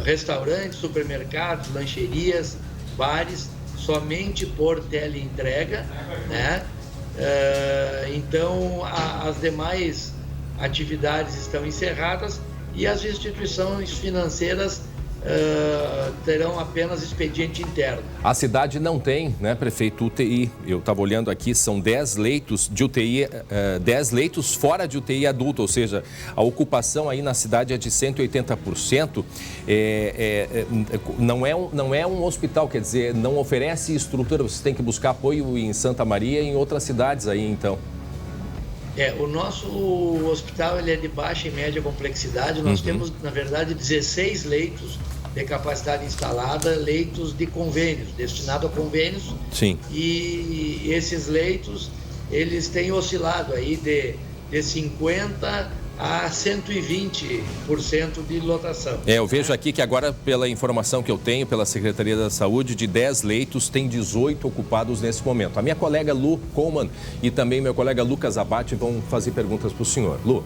J: restaurantes, supermercados, lancherias, bares, somente por teleentrega, né? Então, as demais atividades estão encerradas e as instituições financeiras terão apenas expediente interno.
A: A cidade não tem, né, prefeito, UTI. Eu estava olhando aqui, são 10 leitos de UTI, 10 leitos fora de UTI adulto, ou seja, a ocupação aí na cidade é de 180%. Não é um hospital, quer dizer, não oferece estrutura, você tem que buscar apoio em Santa Maria e em outras cidades aí, então.
J: O nosso hospital ele é de baixa e média complexidade. Nós temos, na verdade, 16 leitos de capacidade instalada, leitos de convênios, destinados a convênios.
A: Sim.
J: E esses leitos, eles têm oscilado aí de 50 a 120% de lotação.
A: Eu vejo aqui que agora, pela informação que eu tenho, pela Secretaria da Saúde, de 10 leitos, tem 18 ocupados nesse momento. A minha colega Lu Coleman e também meu colega Lucas Abate vão fazer perguntas para o senhor. Lu.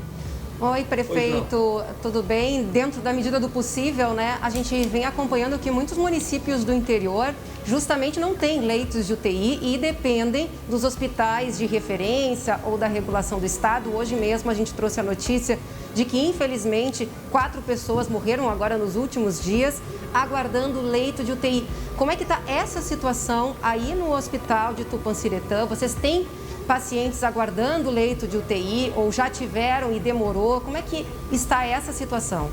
E: Oi, prefeito, tudo bem? Dentro da medida do possível, né, a gente vem acompanhando que muitos municípios do interior justamente não têm leitos de UTI e dependem dos hospitais de referência ou da regulação do Estado. Hoje mesmo a gente trouxe a notícia de que, infelizmente, 4 pessoas morreram agora nos últimos dias aguardando leito de UTI. Como é que está essa situação aí no hospital de Tupanciretã? Vocês têm pacientes aguardando leito de UTI ou já tiveram e demorou? Como é que está essa situação?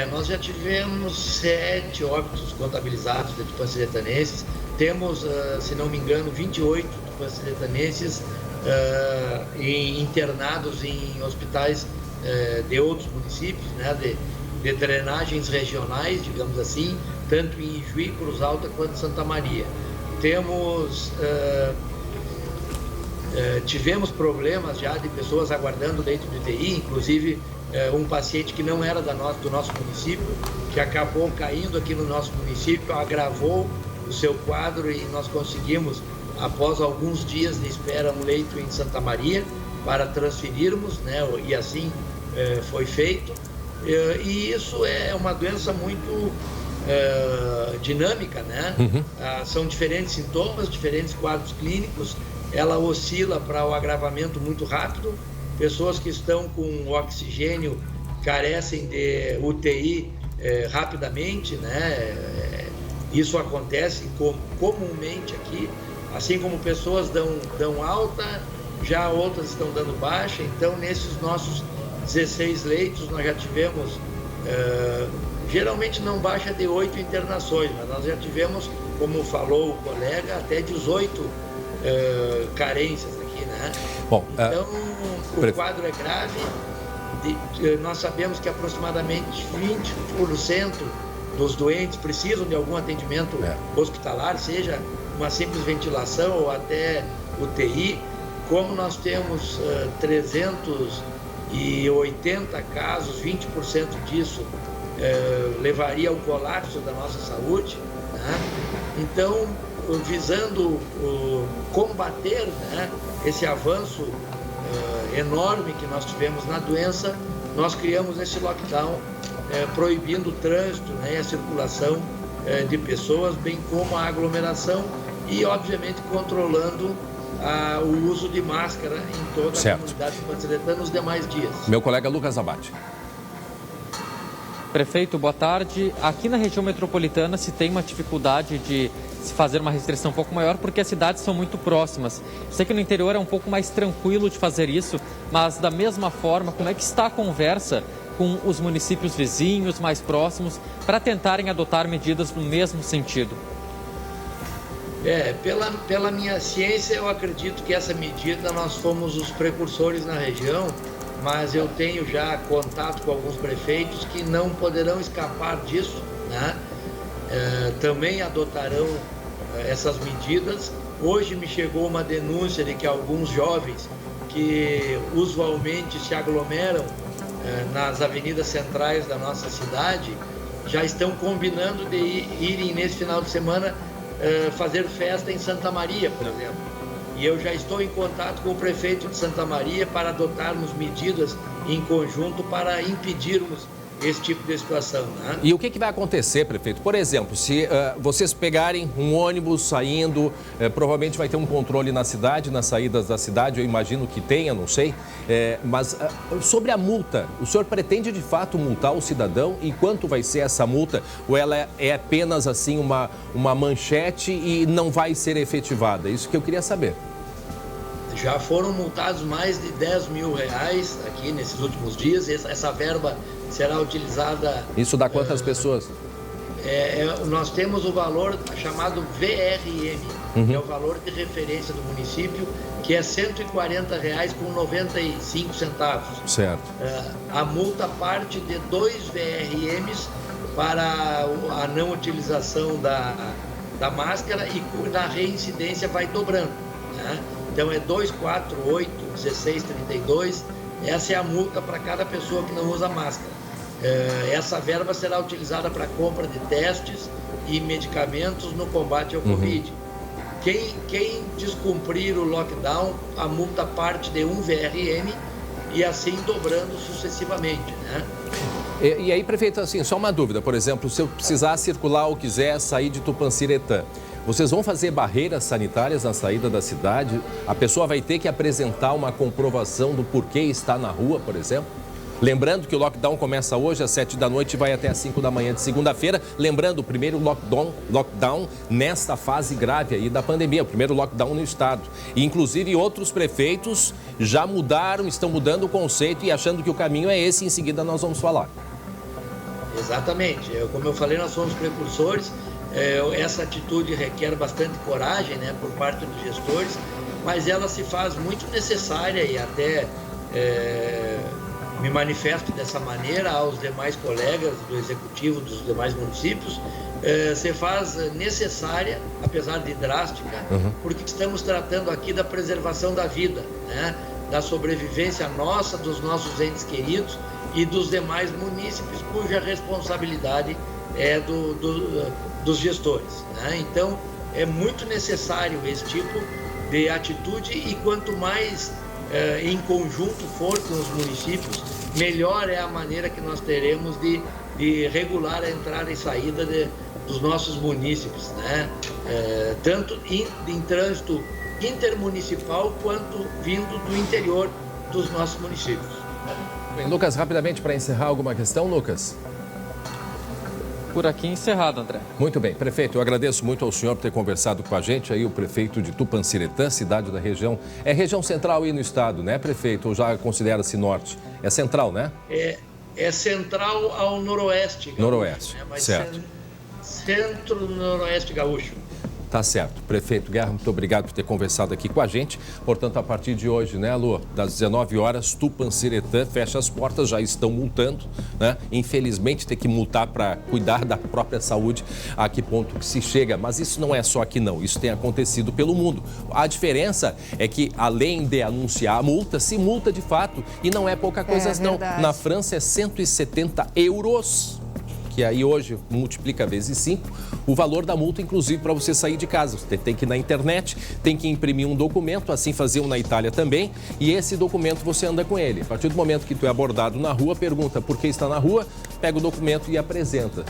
J: Nós já tivemos 7 óbitos contabilizados de tupanciretanenses. Temos, se não me engano, 28 tupanciretanenses internados em hospitais de outros municípios, né, de drenagens regionais, digamos assim, tanto em Ijuí, Cruz Alta quanto em Santa Maria. Tivemos problemas já de pessoas aguardando leito de UTI, inclusive um paciente que não era do nosso município, que acabou caindo aqui no nosso município, agravou o seu quadro e nós conseguimos, após alguns dias de espera, um leito em Santa Maria para transferirmos, né, e assim foi feito. E isso é uma doença muito dinâmica, né? São diferentes sintomas, diferentes quadros clínicos. Ela oscila para o agravamento muito rápido. Pessoas que estão com oxigênio carecem de UTI rapidamente, né? Isso acontece comumente aqui, assim como pessoas dão alta, já outras estão dando baixa. Então, nesses nossos 16 leitos, nós já tivemos, geralmente não baixa de 8 internações, mas nós já tivemos, como falou o colega, até 18 carências aqui, né?
A: Bom,
J: então, o quadro é grave. Nós sabemos que aproximadamente 20% dos doentes precisam de algum atendimento hospitalar, seja uma simples ventilação ou até UTI. Como nós temos 380 casos, 20% disso levaria ao colapso da nossa saúde, né? Então, visando combater, né, esse avanço enorme que nós tivemos na doença, nós criamos esse lockdown proibindo o trânsito, né, a circulação de pessoas, bem como a aglomeração e, obviamente, controlando o uso de máscara em toda a comunidade tupanciretana nos demais dias.
A: Meu colega Lucas Abate.
C: Prefeito, boa tarde. Aqui na região metropolitana se tem uma dificuldade de se fazer uma restrição um pouco maior porque as cidades são muito próximas. Sei que no interior é um pouco mais tranquilo de fazer isso, mas da mesma forma, como é que está a conversa com os municípios vizinhos mais próximos para tentarem adotar medidas no mesmo sentido?
J: Pela minha ciência, eu acredito que essa medida nós fomos os precursores na região, mas eu tenho já contato com alguns prefeitos que não poderão escapar disso, né? Também adotarão essas medidas. Hoje me chegou uma denúncia de que alguns jovens que usualmente se aglomeram nas avenidas centrais da nossa cidade já estão combinando de irem nesse final de semana fazer festa em Santa Maria, por exemplo. E eu já estou em contato com o prefeito de Santa Maria para adotarmos medidas em conjunto para impedirmos esse tipo de situação, né?
A: E o que vai acontecer, prefeito? Por exemplo, se vocês pegarem um ônibus saindo, provavelmente vai ter um controle na cidade, nas saídas da cidade, eu imagino que tenha, não sei. Mas sobre a multa, o senhor pretende de fato multar o cidadão? E quanto vai ser essa multa? Ou ela é apenas assim uma manchete e não vai ser efetivada? Isso que eu queria saber.
J: Já foram multados mais de 10 mil reais aqui nesses últimos dias. Essa verba será utilizada...
A: Isso dá quantas pessoas?
J: Nós temos o valor chamado VRM, que é o valor de referência do município, que é R$ 140,95.
A: Certo.
J: A multa parte de 2 VRMs para a não utilização da máscara e na reincidência vai dobrando, né? Então é 2, 4, 8, 16, 32, essa é a multa para cada pessoa que não usa máscara. Essa verba será utilizada para compra de testes e medicamentos no combate ao Covid. Quem descumprir o lockdown, a multa parte de 1 VRM e assim dobrando sucessivamente, né?
A: E aí, prefeito, assim, só uma dúvida, por exemplo, se eu precisar circular ou quiser sair de Tupanciretã, vocês vão fazer barreiras sanitárias na saída da cidade? A pessoa vai ter que apresentar uma comprovação do porquê está na rua, por exemplo? Lembrando que o lockdown começa hoje às 7 da noite e vai até às 5 da manhã de segunda-feira. Lembrando, o primeiro lockdown nesta fase grave aí da pandemia, o primeiro lockdown no estado. E, inclusive, outros prefeitos já mudaram, estão mudando o conceito e achando que o caminho é esse. Em seguida, nós vamos falar.
J: Exatamente. Como eu falei, nós somos precursores. Essa atitude requer bastante coragem, né, por parte dos gestores, mas ela se faz muito necessária e até me manifesto dessa maneira aos demais colegas do Executivo dos demais municípios, se faz necessária, apesar de drástica, porque estamos tratando aqui da preservação da vida, né, da sobrevivência nossa, dos nossos entes queridos e dos demais munícipes, cuja responsabilidade é dos gestores, né? Então, é muito necessário esse tipo de atitude e quanto mais em conjunto for com os municípios, melhor é a maneira que nós teremos de regular a entrada e saída dos nossos munícipes, né? Tanto em trânsito intermunicipal quanto vindo do interior dos nossos municípios.
A: Bem, Lucas, rapidamente para encerrar alguma questão, Lucas?
C: Por aqui encerrado, André.
A: Muito bem. Prefeito, eu agradeço muito ao senhor por ter conversado com a gente, aí o prefeito de Tupanciretã, cidade da região. É região central aí no estado, né, prefeito? Ou já considera-se norte? É central, né?
J: É central ao noroeste. Gaúcho,
A: noroeste,
J: né? Mas
A: certo.
J: Centro-noroeste gaúcho.
A: Tá certo. Prefeito Guerra, muito obrigado por ter conversado aqui com a gente. Portanto, a partir de hoje, né, Alô, das 19 horas, Tupanciretã fecha as portas, já estão multando, né? Infelizmente, tem que multar para cuidar da própria saúde, a que ponto que se chega. Mas isso não é só aqui, não. Isso tem acontecido pelo mundo. A diferença é que, além de anunciar a multa, se multa de fato. E não é pouca coisa, não. Na França é 170 euros. Que aí hoje multiplica vezes 5, o valor da multa, inclusive, para você sair de casa. Você tem que ir na internet, tem que imprimir um documento, assim faziam na Itália também, e esse documento você anda com ele. A partir do momento que tu é abordado na rua, pergunta por que está na rua, pega o documento e apresenta.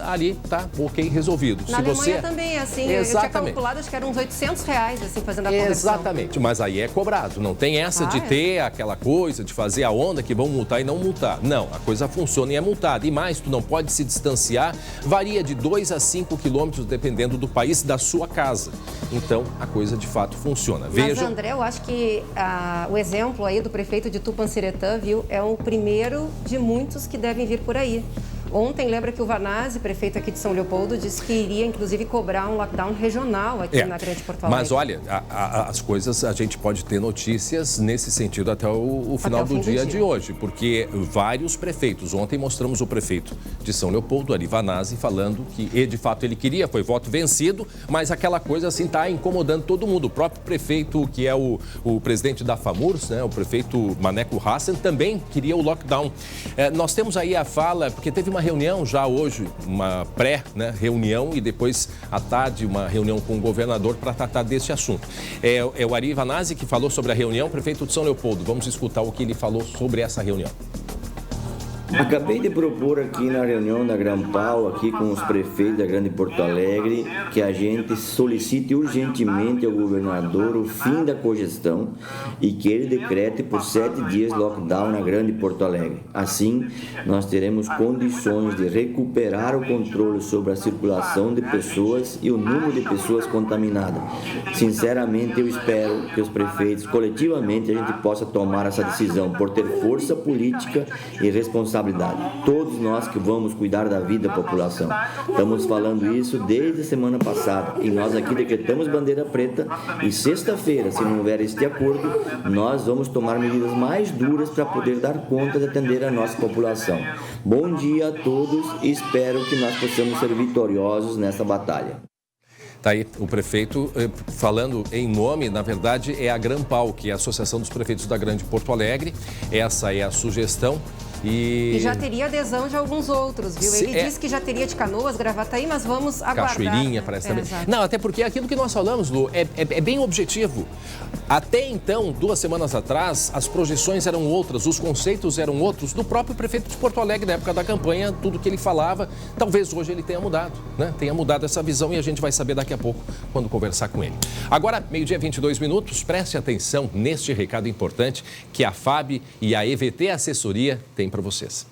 A: Ali tá, ok, resolvido.
E: Na Alemanha também, assim, eu tinha calculado, acho que eram uns R$800, assim, fazendo a conversão.
A: Exatamente, mas aí é cobrado, não tem essa de ter aquela coisa, de fazer a onda que vão multar e não multar. Não, a coisa funciona e é multada. E mais, tu não pode se distanciar, varia de 2 a 5 quilômetros, dependendo do país, da sua casa. Então, a coisa de fato funciona.
E: Mas, André, eu acho que o exemplo aí do prefeito de Tupanciretã, viu, é o primeiro de muitos que devem vir por aí. Ontem, lembra que o Vanazzi, prefeito aqui de São Leopoldo, disse que iria, inclusive, cobrar um lockdown regional aqui na Grande Porto Alegre.
A: Mas, olha, as coisas, a gente pode ter notícias nesse sentido até o final do dia de hoje, porque vários prefeitos, ontem mostramos o prefeito de São Leopoldo, Ari Vanazzi, falando que, de fato, ele queria, foi voto vencido, mas aquela coisa, assim, está incomodando todo mundo. O próprio prefeito, que é o presidente da FAMURS, né, o prefeito Maneco Hassen, também queria o lockdown. Nós temos aí a fala, porque teve uma reunião já hoje, uma pré-reunião e depois à tarde uma reunião com o governador para tratar deste assunto. É o Ari Vanazzi que falou sobre a reunião, prefeito de São Leopoldo. Vamos escutar o que ele falou sobre essa reunião.
K: Acabei de propor aqui na reunião da Grampal, aqui com os prefeitos da Grande Porto Alegre, que a gente solicite urgentemente ao governador o fim da cogestão e que ele decrete por 7 dias lockdown na Grande Porto Alegre. Assim, nós teremos condições de recuperar o controle sobre a circulação de pessoas e o número de pessoas contaminadas. Sinceramente, eu espero que os prefeitos, coletivamente, a gente possa tomar essa decisão por ter força política e responsabilidade. Todos nós que vamos cuidar da vida da população. Estamos falando isso desde a semana passada e nós aqui decretamos bandeira preta e sexta-feira, se não houver este acordo, nós vamos tomar medidas mais duras para poder dar conta de atender a nossa população. Bom dia a todos e espero que nós possamos ser vitoriosos nessa batalha.
A: Tá aí o prefeito falando em nome, na verdade, é a Grampal, que é a Associação dos Prefeitos da Grande Porto Alegre. Essa é a sugestão. E
E: já teria adesão de alguns outros, viu? Ele disse que já teria de Canoas, Gravataí, mas vamos aguardar.
A: Cachoeirinha, parece também.
E: Exato.
A: Não, até porque aquilo que nós falamos, Lu, é bem objetivo. Até então, 2 semanas atrás, as projeções eram outras, os conceitos eram outros do próprio prefeito de Porto Alegre, na época da campanha, tudo que ele falava. Talvez hoje ele tenha mudado, né? Tenha mudado essa visão e a gente vai saber daqui a pouco quando conversar com ele. Agora, 12:22, preste atenção neste recado importante que a FAB e a EVT Assessoria têm para vocês.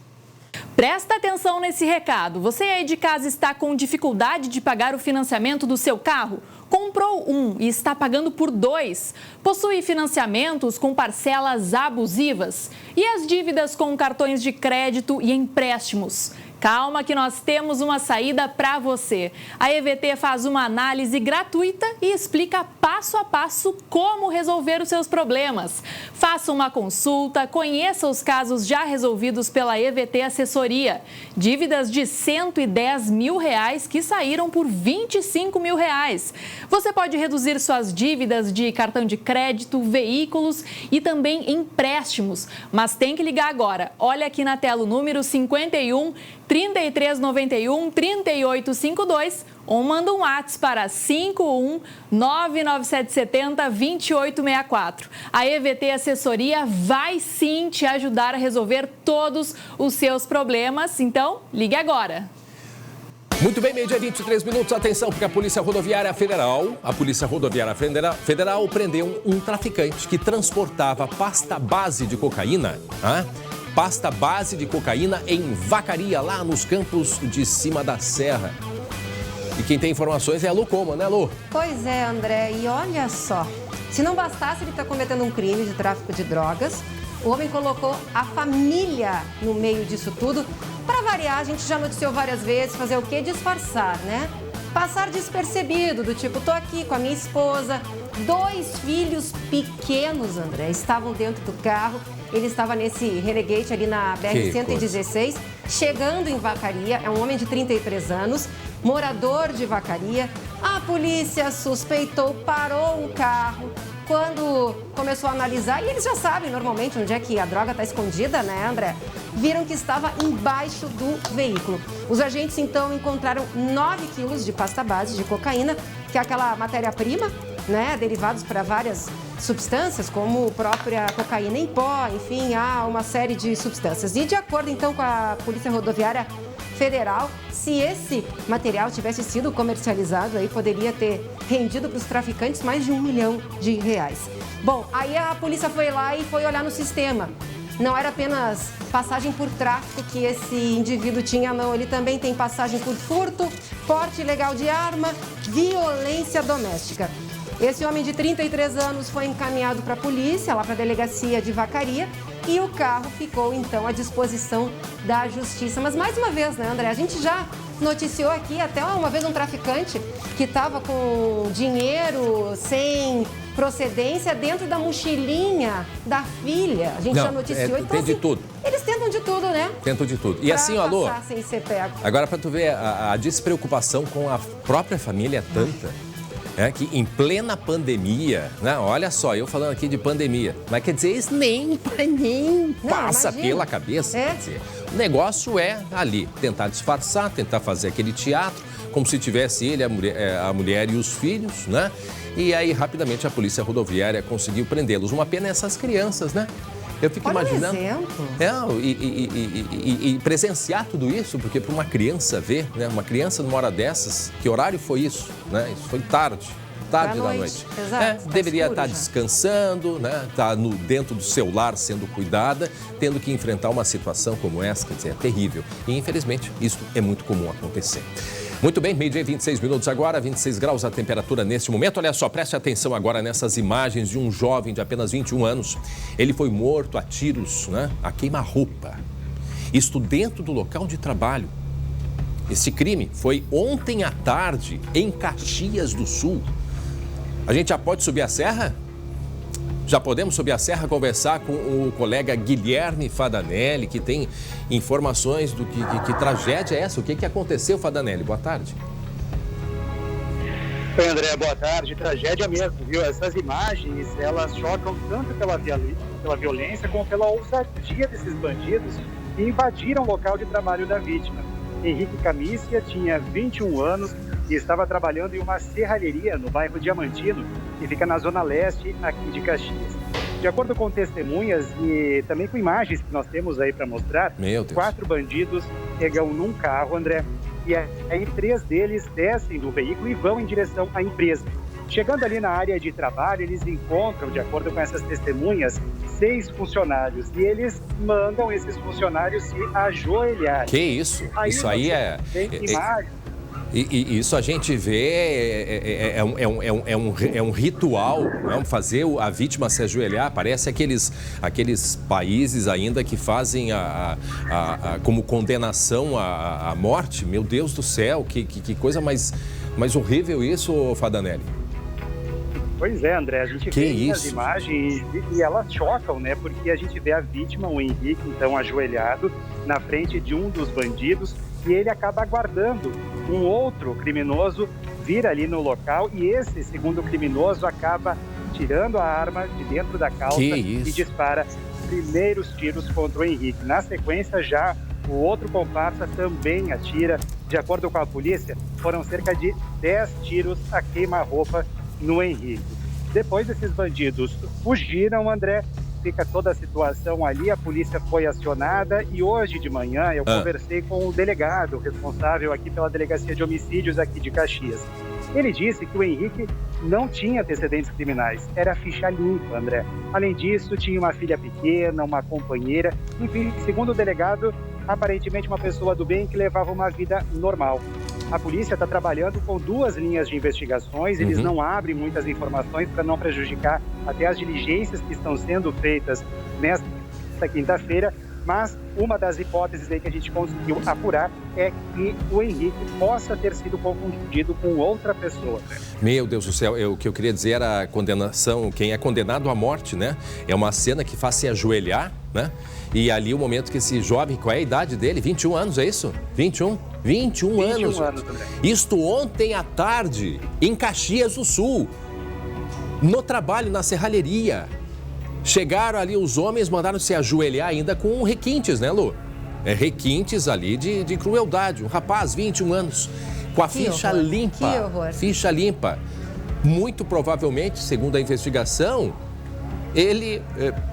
L: Presta atenção nesse recado. Você aí de casa está com dificuldade de pagar o financiamento do seu carro? Comprou um e está pagando por 2. Possui financiamentos com parcelas abusivas e as dívidas com cartões de crédito e empréstimos. Calma que nós temos uma saída para você. A EVT faz uma análise gratuita e explica passo a passo como resolver os seus problemas. Faça uma consulta, conheça os casos já resolvidos pela EVT Assessoria. Dívidas de R$110 mil que saíram por R$25 mil. Você pode reduzir suas dívidas de cartão de crédito, veículos e também empréstimos. Mas tem que ligar agora. Olha aqui na tela o número 51 3391 3852 ou manda um WhatsApp para 51 99770 2864. A EVT Assessoria vai sim te ajudar a resolver todos os seus problemas, então ligue agora.
A: Muito bem, 12:23, atenção, porque a Polícia Rodoviária Federal prendeu um traficante que transportava pasta base de cocaína, pasta base de cocaína em Vacaria, lá nos campos de cima da serra. E quem tem informações é a Lu Coma, né, Lu?
E: Pois é, André, e olha só, se não bastasse ele estar cometendo um crime de tráfico de drogas, o homem colocou a família no meio disso tudo. Para variar, a gente já noticiou várias vezes, fazer o quê? Disfarçar, né? Passar despercebido, do tipo, tô aqui com a minha esposa, 2 filhos pequenos, André, estavam dentro do carro. Ele estava nesse Renegade ali na BR-116, chegando em Vacaria. É um homem de 33 anos, morador de Vacaria. A polícia suspeitou, parou o carro. Quando começou a analisar, e eles já sabem normalmente onde é que a droga está escondida, né, André? Viram que estava embaixo do veículo. Os agentes, então, encontraram 9 quilos de pasta base de cocaína, que é aquela matéria-prima, né, derivados para várias substâncias, como própria cocaína em pó, enfim, há uma série de substâncias. E de acordo, então, com a Polícia Rodoviária Federal, se esse material tivesse sido comercializado, aí poderia ter rendido para os traficantes mais de R$1 milhão. Bom, aí a polícia foi lá e foi olhar no sistema. Não era apenas passagem por tráfico que esse indivíduo tinha, não. Ele também tem passagem por furto, porte ilegal de arma, violência doméstica. Esse homem de 33 anos foi encaminhado para a polícia, lá para a delegacia de Vacaria, e o carro ficou, então, à disposição da justiça. Mas, mais uma vez, né, André, a gente já noticiou aqui até uma vez um traficante que estava com dinheiro sem procedência dentro da mochilinha da filha. A gente já noticiou. Então,
A: tem de tudo.
E: Eles tentam de tudo, né?
A: Tentam de tudo. E assim, alô,
E: sem ser pego.
A: Agora para tu ver, a despreocupação com a própria família é tanta, que em plena pandemia, né? Olha só, eu falando aqui de pandemia, mas quer dizer, isso nem passa pela cabeça. Quer dizer, o negócio é ali, tentar disfarçar, tentar fazer aquele teatro, como se tivesse ele, a mulher e os filhos, né? E aí, rapidamente, a Polícia Rodoviária conseguiu prendê-los. Uma pena essas crianças, né? Eu fico imaginando. E presenciar tudo isso, porque para uma criança ver, né? Uma criança numa hora dessas, que horário foi isso? Né? Isso foi tarde da noite.
E: Exato,
A: deveria estar descansando, né? Tá dentro do seu lar sendo cuidada, tendo que enfrentar uma situação como essa, quer dizer, é terrível. E infelizmente isso é muito comum acontecer. Muito bem, 12:26 agora, 26 graus a temperatura neste momento. Olha só, preste atenção agora nessas imagens de um jovem de apenas 21 anos. Ele foi morto a tiros, né? A queima-roupa. Isto dentro do local de trabalho. Esse crime foi ontem à tarde em Caxias do Sul. A gente já pode subir a serra? Já podemos subir a serra conversar com o colega Guilherme Fadanelli, que tem informações do que tragédia é essa? O que aconteceu, Fadanelli? Boa tarde.
D: Oi, André, boa tarde. Tragédia mesmo, viu? Essas imagens, elas chocam tanto pela violência como pela ousadia desses bandidos que invadiram o local de trabalho da vítima. Henrique Camícia tinha 21 anos e estava trabalhando em uma serralheria no bairro Diamantino, que fica na zona leste aqui de Caxias. De acordo com testemunhas e também com imagens que nós temos aí para mostrar, 4 bandidos chegam num carro, André, e aí 3 deles descem do veículo e vão em direção à empresa. Chegando ali na área de trabalho, eles encontram, de acordo com essas testemunhas, 6 funcionários e eles mandam esses funcionários se ajoelhar.
A: Que isso? Isso aí é... E isso a gente vê, é um ritual, não? Fazer a vítima se ajoelhar. Parece aqueles países ainda que fazem como condenação à morte. Meu Deus do céu, que coisa mais horrível isso, Fadanelli.
D: Pois é, André, a gente vê as imagens e elas chocam, né? Porque a gente vê a vítima, o Henrique, então ajoelhado na frente de um dos bandidos e ele acaba aguardando um outro criminoso vir ali no local e esse segundo criminoso acaba tirando a arma de dentro da calça e dispara primeiros tiros contra o Henrique. Na sequência, já o outro comparsa também atira. De acordo com a polícia, foram cerca de 10 tiros a queima-roupa no Henrique. Depois esses bandidos fugiram, André, fica toda a situação ali, a polícia foi acionada e hoje de manhã eu conversei com o delegado responsável aqui pela Delegacia de Homicídios aqui de Caxias. Ele disse que o Henrique não tinha antecedentes criminais, era ficha limpa, André. Além disso, tinha uma filha pequena, uma companheira, enfim, segundo o delegado, aparentemente uma pessoa do bem que levava uma vida normal. A polícia está trabalhando com 2 linhas de investigações, eles não abrem muitas informações para não prejudicar até as diligências que estão sendo feitas nesta quinta-feira, mas uma das hipóteses aí que a gente conseguiu apurar é que o Henrique possa ter sido confundido com outra pessoa. Né?
A: Meu Deus do céu, o que eu queria dizer era a condenação, quem é condenado à morte, né? É uma cena que faz se ajoelhar, né? E ali o momento que esse jovem, qual é a idade dele? 21 anos, é isso? 21 anos. Isto ontem à tarde, em Caxias do Sul, no trabalho, na serralheria. Chegaram ali os homens, mandaram se ajoelhar ainda com requintes, né, Lu? Requintes ali de crueldade. Um rapaz, 21 anos, com a ficha limpa.
E: Que horror.
A: Ficha limpa. Muito provavelmente, segundo a investigação, ele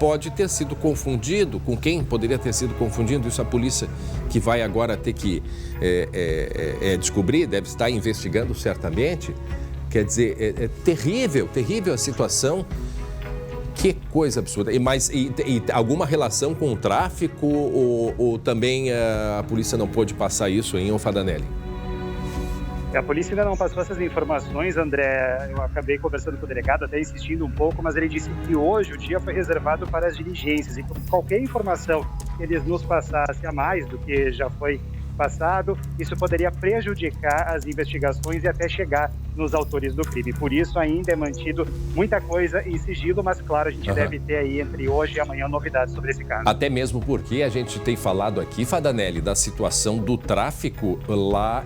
A: pode ter sido confundido. Com quem poderia ter sido confundido? Isso a polícia que vai agora ter que descobrir, deve estar investigando certamente. Quer dizer, é terrível a situação. Que coisa absurda. E alguma relação com o tráfico ou também a polícia não pôde passar isso, hein, Fadanelli?
D: A polícia ainda não passou essas informações, André. Eu acabei conversando com o delegado, até insistindo um pouco, mas ele disse que hoje o dia foi reservado para as diligências e qualquer informação que eles nos passassem a mais do que já foi passado, isso poderia prejudicar as investigações e até chegar nos autores do crime. Por isso ainda é mantido muita coisa em sigilo, mas claro, a gente deve ter aí entre hoje e amanhã novidades sobre esse caso.
A: Até mesmo porque a gente tem falado aqui, Fadanelli, da situação do tráfico lá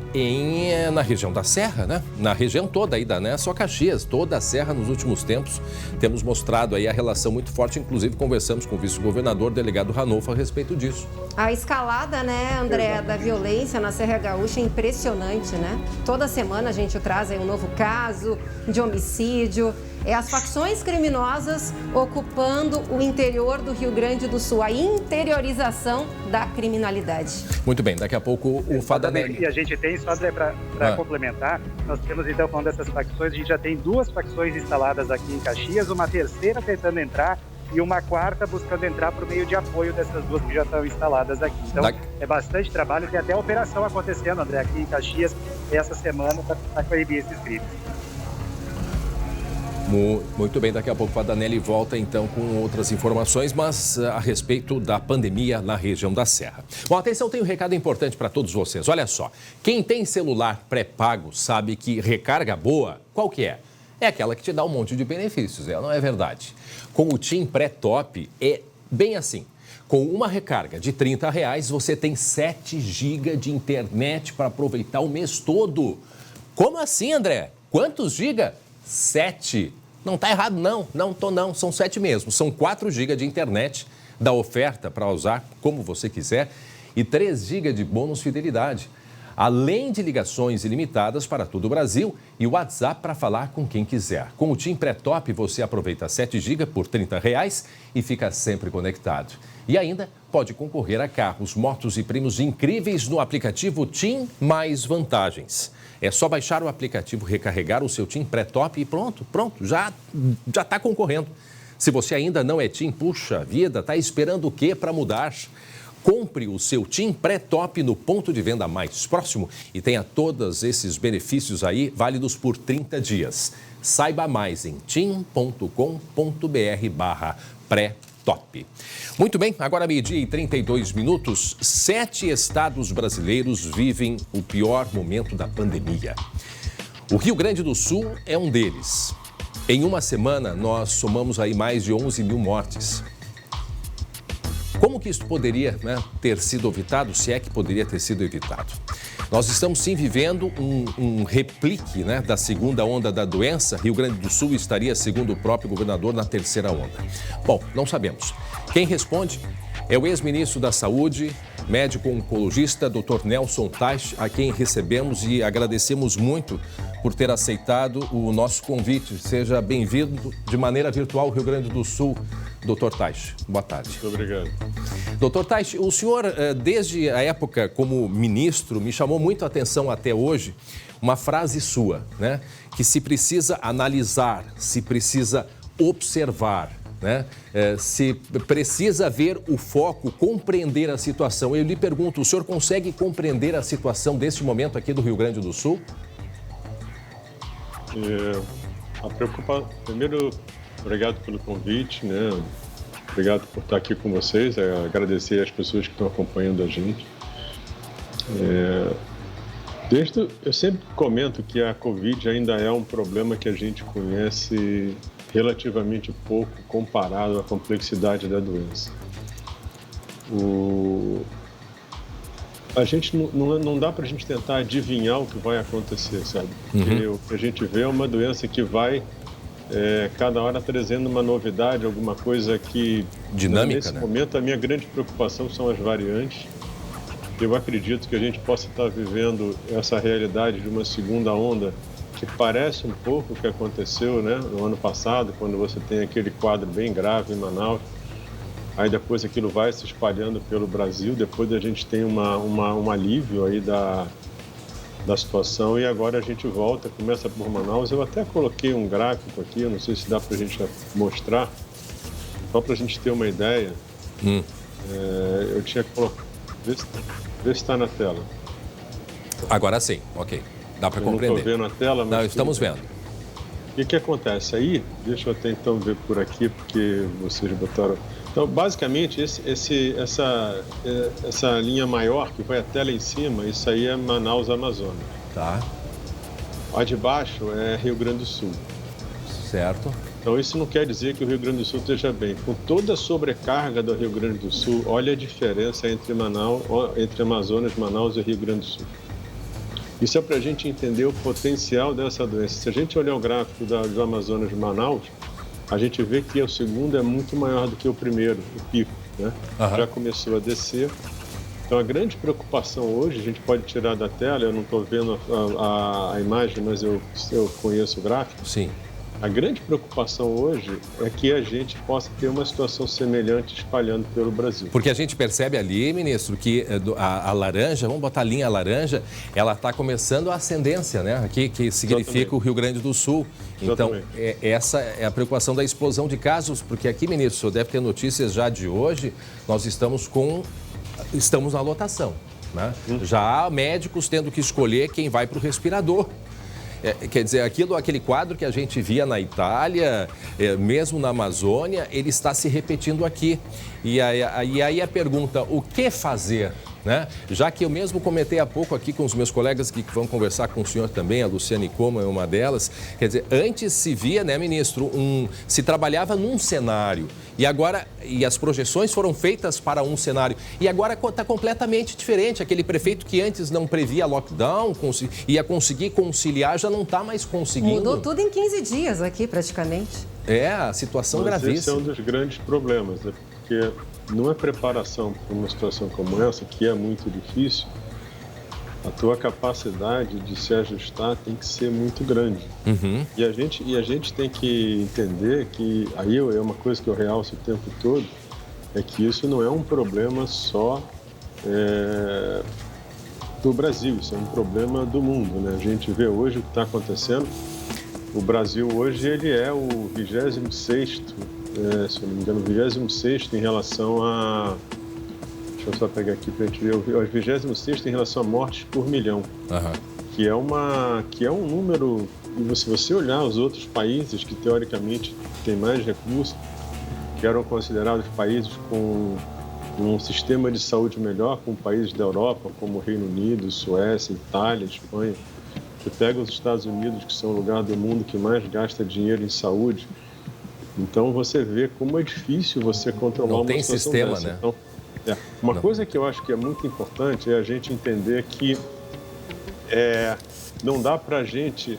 A: na região da Serra, né? Na região toda aí, né? Só Caxias, toda a Serra nos últimos tempos. Temos mostrado aí a relação muito forte, inclusive conversamos com o vice-governador, delegado Ranolfo, a respeito disso.
E: A escalada, né, André, da violência na Serra Gaúcha é impressionante, né? Toda semana a gente traz aí um novo caso de homicídio. As facções criminosas ocupando o interior do Rio Grande do Sul, a interiorização da criminalidade.
A: Muito bem, daqui a pouco o Fadanelli.
D: E a gente tem, só André, para complementar, nós temos então, falando dessas facções, a gente já tem 2 facções instaladas aqui em Caxias, uma terceira tentando entrar e uma quarta buscando entrar por meio de apoio dessas 2 que já estão instaladas aqui. Então, é bastante trabalho, tem até operação acontecendo, André, aqui em Caxias, essa semana, para coibir esses crimes.
A: Muito bem, daqui a pouco o Fadanelli volta então com outras informações, mas a respeito da pandemia na região da Serra. Bom, atenção, tem um recado importante para todos vocês. Olha só, quem tem celular pré-pago sabe que recarga boa, qual que é? É aquela que te dá um monte de benefícios, não é verdade? Com o TIM Pré-Top é bem assim. Com uma recarga de R$30, você tem 7 GB de internet para aproveitar o mês todo. Como assim, André? Quantos giga? 7. Não está errado, não. São 7 mesmo. São 4 GB de internet da oferta para usar como você quiser e 3 GB de bônus fidelidade. Além de ligações ilimitadas para todo o Brasil e o WhatsApp para falar com quem quiser. Com o TIM Pré-Top, você aproveita 7 GB por R$30 e fica sempre conectado. E ainda pode concorrer a carros, motos e prêmios incríveis no aplicativo TIM Mais Vantagens. É só baixar o aplicativo, recarregar o seu TIM Pré-Top e pronto, já está concorrendo. Se você ainda não é TIM, puxa vida, está esperando o quê para mudar? Compre o seu TIM Pré-Top no ponto de venda mais próximo e tenha todos esses benefícios aí válidos por 30 dias. Saiba mais em tim.com.br/pré-top. Muito bem, agora 12h32. 7 estados brasileiros vivem o pior momento da pandemia. O Rio Grande do Sul é um deles. Em uma semana, nós somamos aí mais de 11 mil mortes. Como que isso poderia ter sido evitado, se é que poderia ter sido evitado? Nós estamos sim vivendo um replique da segunda onda da doença. Rio Grande do Sul estaria, segundo o próprio governador, na terceira onda. Bom, não sabemos. Quem responde é o ex-ministro da Saúde, médico oncologista, Dr. Nelson Teich, a quem recebemos e agradecemos muito por ter aceitado o nosso convite. Seja bem-vindo de maneira virtual ao Rio Grande do Sul, Dr. Teich. Boa tarde.
M: Muito obrigado.
A: Dr. Teich, o senhor, desde a época como ministro, me chamou muito a atenção até hoje uma frase sua, que se precisa analisar, se precisa observar, se precisa ver o foco, compreender a situação. Eu lhe pergunto, o senhor consegue compreender a situação deste momento aqui do Rio Grande do Sul?
M: Primeiro, obrigado pelo convite, Obrigado por estar aqui com vocês, agradecer às pessoas que estão acompanhando a gente. Eu sempre comento que a Covid ainda é um problema que a gente conhece relativamente pouco comparado à complexidade da doença. A gente não dá para a gente tentar adivinhar o que vai acontecer, sabe? Porque o que a gente vê é uma doença que vai cada hora trazendo uma novidade, alguma coisa que...
A: Dinâmica,
M: nesse momento, a minha grande preocupação são as variantes. Eu acredito que a gente possa estar vivendo essa realidade de uma segunda onda que parece um pouco o que aconteceu no ano passado, quando você tem aquele quadro bem grave em Manaus. Aí depois aquilo vai se espalhando pelo Brasil, depois a gente tem um alívio aí da situação e agora a gente volta, começa por Manaus. Eu até coloquei um gráfico aqui, eu não sei se dá para a gente mostrar, só para a gente ter uma ideia. Eu tinha que colocar, vê se está na tela.
A: Agora sim, ok, dá para compreender.
M: Não estou vendo a tela, mas...
A: Não, estamos vendo.
M: O que acontece aí? Deixa eu até então ver por aqui, porque vocês botaram... Então, basicamente, essa linha maior que vai até lá em cima, isso aí é Manaus, Amazonas.
A: Tá.
M: A de baixo é Rio Grande do Sul.
A: Certo.
M: Então, isso não quer dizer que o Rio Grande do Sul esteja bem. Com toda a sobrecarga do Rio Grande do Sul, olha a diferença entre Amazonas, Manaus e Rio Grande do Sul. Isso é para a gente entender o potencial dessa doença. Se a gente olhar o gráfico do Amazonas de Manaus, a gente vê que o segundo é muito maior do que o primeiro, o pico, Já começou a descer. Então, a grande preocupação hoje, a gente pode tirar da tela, eu não estou vendo a imagem, mas eu conheço o gráfico.
A: Sim.
M: A grande preocupação hoje é que a gente possa ter uma situação semelhante espalhando pelo Brasil.
A: Porque a gente percebe ali, ministro, que a laranja, vamos botar a linha laranja, ela está começando a ascendência, Aqui, que significa Exatamente. O Rio Grande do Sul. Então, essa é a preocupação da explosão de casos, porque aqui, ministro, o senhor deve ter notícias já de hoje, nós estamos na lotação, Já há médicos tendo que escolher quem vai para o respirador. Quer dizer, aquele quadro que a gente via na Itália, mesmo na Amazônia, ele está se repetindo aqui. E aí a pergunta, o que fazer? né? Já que eu mesmo comentei há pouco aqui com os meus colegas que vão conversar com o senhor também, a Luciane Coman é uma delas, quer dizer, antes se via, né, ministro, se trabalhava num cenário e agora, as projeções foram feitas para um cenário e agora está completamente diferente. Aquele prefeito que antes não previa lockdown, ia conseguir conciliar, já não está mais conseguindo.
E: Mudou tudo em 15 dias aqui, praticamente.
A: É, a situação gravíssima.
M: Esse é um dos grandes problemas, né? Porque numa preparação para uma situação como essa, que é muito difícil, a tua capacidade de se ajustar tem que ser muito grande.
A: Uhum.
M: E a gente tem que entender que, aí é uma coisa que eu realço o tempo todo, é que isso não é um problema só do Brasil, isso é um problema do mundo, né? A gente vê hoje o que está acontecendo. O Brasil hoje ele é o 26º, se eu não me engano, 26º em relação a... Deixa eu só pegar aqui para a gente ver. O 26º em relação a mortes por milhão.
A: Uhum.
M: Que é um número... E se você olhar os outros países que teoricamente têm mais recursos, que eram considerados países com um sistema de saúde melhor, como países da Europa, como o Reino Unido, Suécia, Itália, Espanha. Você pega os Estados Unidos, que são o lugar do mundo que mais gasta dinheiro em saúde. Então você vê como é difícil você controlar uma situação
A: sistema,
M: dessa.
A: né?
M: Então, uma coisa que eu acho que é muito importante é a gente entender que não dá pra gente...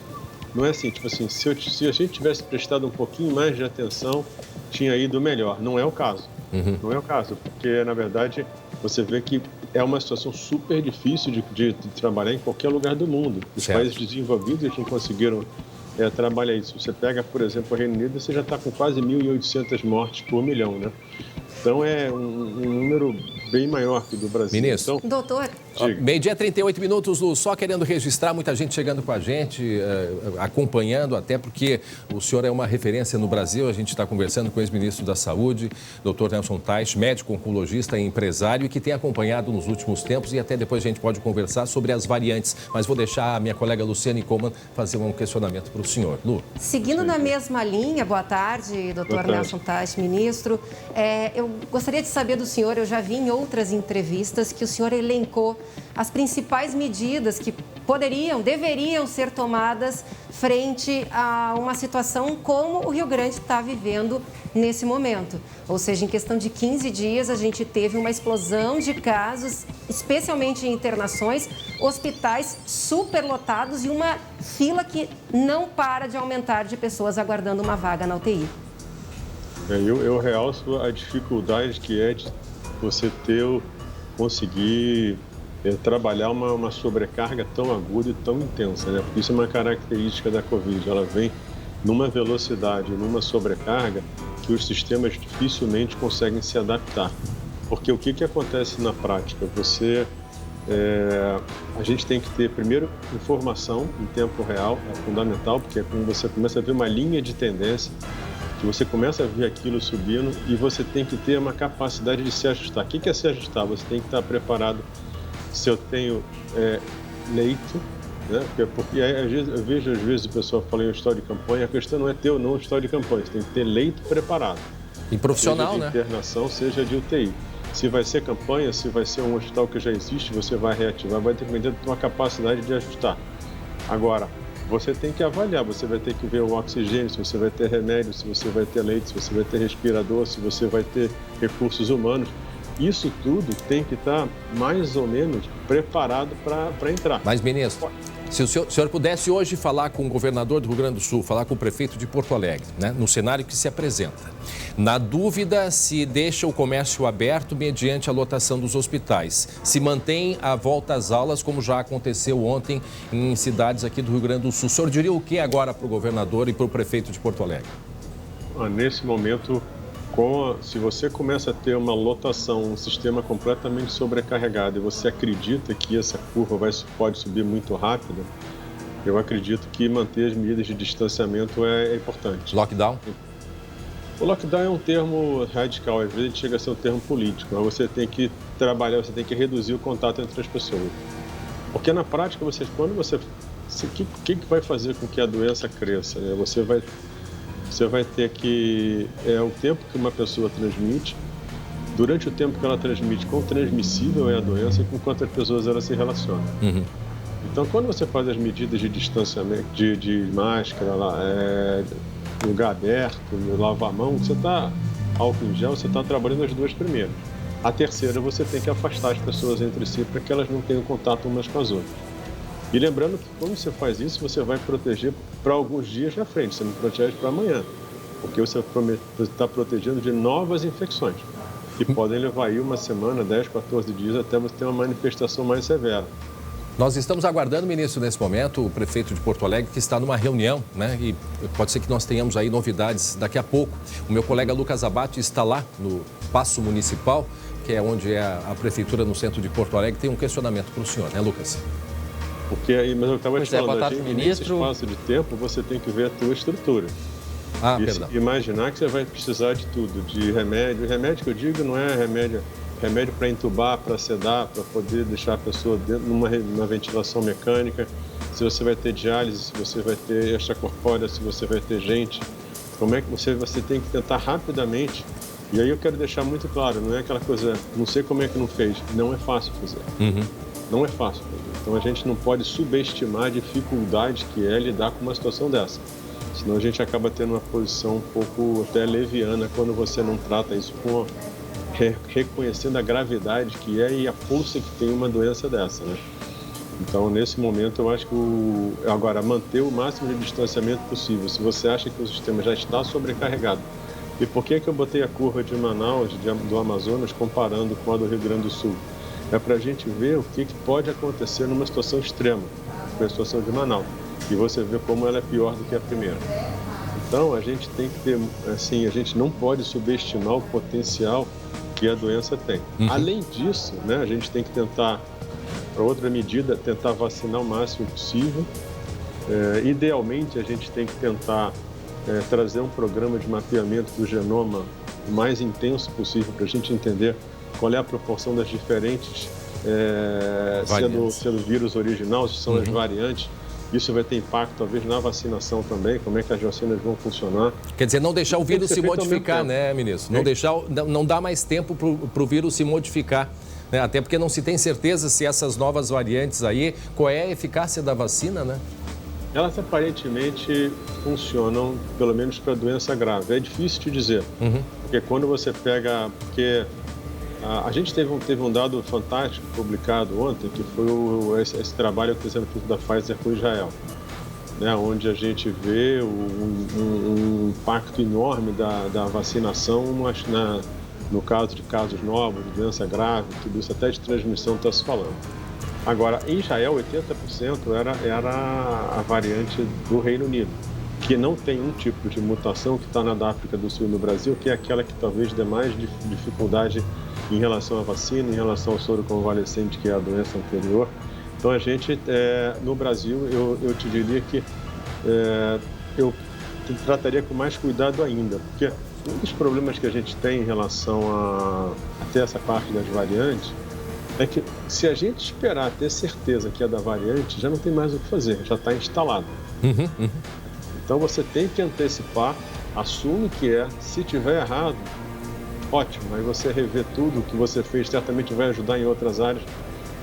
M: Não é assim, tipo assim, se a gente tivesse prestado um pouquinho mais de atenção, tinha ido melhor. Não é o caso.
A: Uhum.
M: Não é o caso, porque, na verdade, você vê que é uma situação super difícil de trabalhar em qualquer lugar do mundo. Os países desenvolvidos não conseguiram trabalhar isso. Você pega, por exemplo, o Reino Unido, você já está com quase 1.800 mortes por milhão, né? Então é um número bem maior que o do Brasil.
A: Ministro.
M: Então,
E: doutor.
A: Meio-dia, 38 minutos, Lu, só querendo registrar, muita gente chegando com a gente, acompanhando, até porque o senhor é uma referência no Brasil. A gente está conversando com o ex-ministro da Saúde, Dr. Nelson Teich, médico oncologista e empresário, e que tem acompanhado nos últimos tempos, e até depois a gente pode conversar sobre as variantes. Mas vou deixar a minha colega Luciane Coman fazer um questionamento para o senhor. Lu.
E: Seguindo na mesma linha, boa tarde, Dr. Nelson Teich, ministro. Eu gostaria de saber do senhor, eu já vi em outras entrevistas que o senhor elencou as principais medidas que deveriam ser tomadas frente a uma situação como o Rio Grande está vivendo nesse momento. Ou seja, em questão de 15 dias, a gente teve uma explosão de casos, especialmente em internações, hospitais superlotados e uma fila que não para de aumentar de pessoas aguardando uma vaga na UTI.
M: Eu realço a dificuldade que é de você conseguir trabalhar uma sobrecarga tão aguda e tão intensa, né? Porque isso é uma característica da Covid, ela vem numa velocidade, numa sobrecarga que os sistemas dificilmente conseguem se adaptar. Porque o que acontece na prática? A gente tem que ter, primeiro, informação em tempo real, é fundamental, porque é quando você começa a ver uma linha de tendência, que você começa a ver aquilo subindo e você tem que ter uma capacidade de se ajustar. O que é se ajustar? Você tem que estar preparado. Se eu tenho leito, né? Porque eu vejo às vezes o pessoal falando em história de campanha, a questão não é ter ou não história de campanha, você tem que ter leito preparado.
A: E profissional,
M: seja de internação, seja de UTI. Se vai ser campanha, se vai ser um hospital que já existe, você vai reativar, vai depender da tua capacidade de ajustar. Agora, você tem que avaliar, você vai ter que ver o oxigênio, se você vai ter remédio, se você vai ter leite, se você vai ter respirador, se você vai ter recursos humanos. Isso tudo tem que estar mais ou menos preparado para entrar.
A: Mas, ministro, se o senhor pudesse hoje falar com o governador do Rio Grande do Sul, falar com o prefeito de Porto Alegre, né, no cenário que se apresenta, na dúvida se deixa o comércio aberto mediante a lotação dos hospitais, se mantém a volta às aulas, como já aconteceu ontem em cidades aqui do Rio Grande do Sul, o senhor diria o que agora para o governador e para o prefeito de Porto Alegre?
M: Nesse momento, se você começa a ter uma lotação, um sistema completamente sobrecarregado e você acredita que essa curva pode subir muito rápido, eu acredito que manter as medidas de distanciamento é importante.
A: Lockdown?
M: O lockdown é um termo radical, às vezes chega a ser um termo político, mas você tem que trabalhar, você tem que reduzir o contato entre as pessoas. Porque na prática, o que vai fazer com que a doença cresça? Né? Você vai ter que, o tempo que uma pessoa transmite, durante o tempo que ela transmite, quão transmissível é a doença e com quantas pessoas ela se relaciona. Então, quando você faz as medidas de distanciamento, de máscara, lugar aberto, lavar a mão, você está álcool em gel, você está trabalhando as duas primeiras. A terceira, você tem que afastar as pessoas entre si para que elas não tenham contato umas com as outras. E lembrando que quando você faz isso, você vai proteger para alguns dias na frente, você não protege para amanhã, porque você está protegendo de novas infecções, que podem levar aí uma semana, 10, 14 dias, até você ter uma manifestação mais severa.
A: Nós estamos aguardando, ministro, nesse momento, o prefeito de Porto Alegre, que está numa reunião, né? E pode ser que nós tenhamos aí novidades daqui a pouco. O meu colega Lucas Abate está lá no Paço Municipal, que é onde é a prefeitura no centro de Porto Alegre. Tem um questionamento para o senhor, né, Lucas?
M: Porque aí, mas eu estava te falando,
C: boa tarde,
M: nesse espaço de tempo, você tem que ver a tua estrutura.
A: Perdão.
M: Imaginar que você vai precisar de tudo, de remédio. O remédio que eu digo não é remédio para entubar, para sedar, para poder deixar a pessoa dentro numa ventilação mecânica, se você vai ter diálise, se você vai ter extracorpórea, se você vai ter gente. Como é que você tem que tentar rapidamente. E aí eu quero deixar muito claro, não é aquela coisa, não sei como é que não fez, não é fácil fazer. Não é fácil fazer. Então a gente não pode subestimar a dificuldade que é lidar com uma situação dessa. Senão a gente acaba tendo uma posição um pouco até leviana quando você não trata isso com reconhecendo a gravidade que é e a força que tem uma doença dessa, né? Então, nesse momento, eu acho que agora, manter o máximo de distanciamento possível. Se você acha que o sistema já está sobrecarregado. E por que eu botei a curva de Manaus, do Amazonas, comparando com a do Rio Grande do Sul? É para a gente ver o que pode acontecer numa situação extrema, como a situação de Manaus. E você vê como ela é pior do que a primeira. Então, a gente tem que ter, assim, a gente não pode subestimar o potencial que a doença tem. Além disso, né, a gente tem que tentar, para outra medida, tentar vacinar o máximo possível. Idealmente, a gente tem que tentar trazer um programa de mapeamento do genoma o mais intenso possível para a gente entender qual é a proporção das diferentes, se é do vírus original, se são as variantes. Isso vai ter impacto, talvez, na vacinação também, como é que as vacinas vão funcionar.
A: Quer dizer, não deixar o vírus se modificar, né, ministro? Não dá mais tempo para o vírus se modificar, né? Até porque não se tem certeza se essas novas variantes aí, qual é a eficácia da vacina, né?
M: Elas aparentemente funcionam, pelo menos para doença grave. É difícil de dizer, porque quando você pega... A gente teve um dado fantástico publicado ontem, que foi esse trabalho que está sendo feito da Pfizer com Israel, né, onde a gente vê um impacto enorme da vacinação no caso de casos novos, de doença grave, tudo isso, até de transmissão está se falando. Agora, em Israel, 80% era a variante do Reino Unido, que não tem um tipo de mutação que está na da África do Sul e no Brasil, que é aquela que talvez dê mais dificuldade em relação à vacina, em relação ao soro convalescente, que é a doença anterior. Então, a gente, no Brasil, eu te diria que eu trataria com mais cuidado ainda, porque um dos problemas que a gente tem em relação até essa parte das variantes é que se a gente esperar ter certeza que é da variante, já não tem mais o que fazer, já está instalado. Então, você tem que antecipar, assume que se tiver errado, ótimo, aí você rever tudo o que você fez, certamente vai ajudar em outras áreas,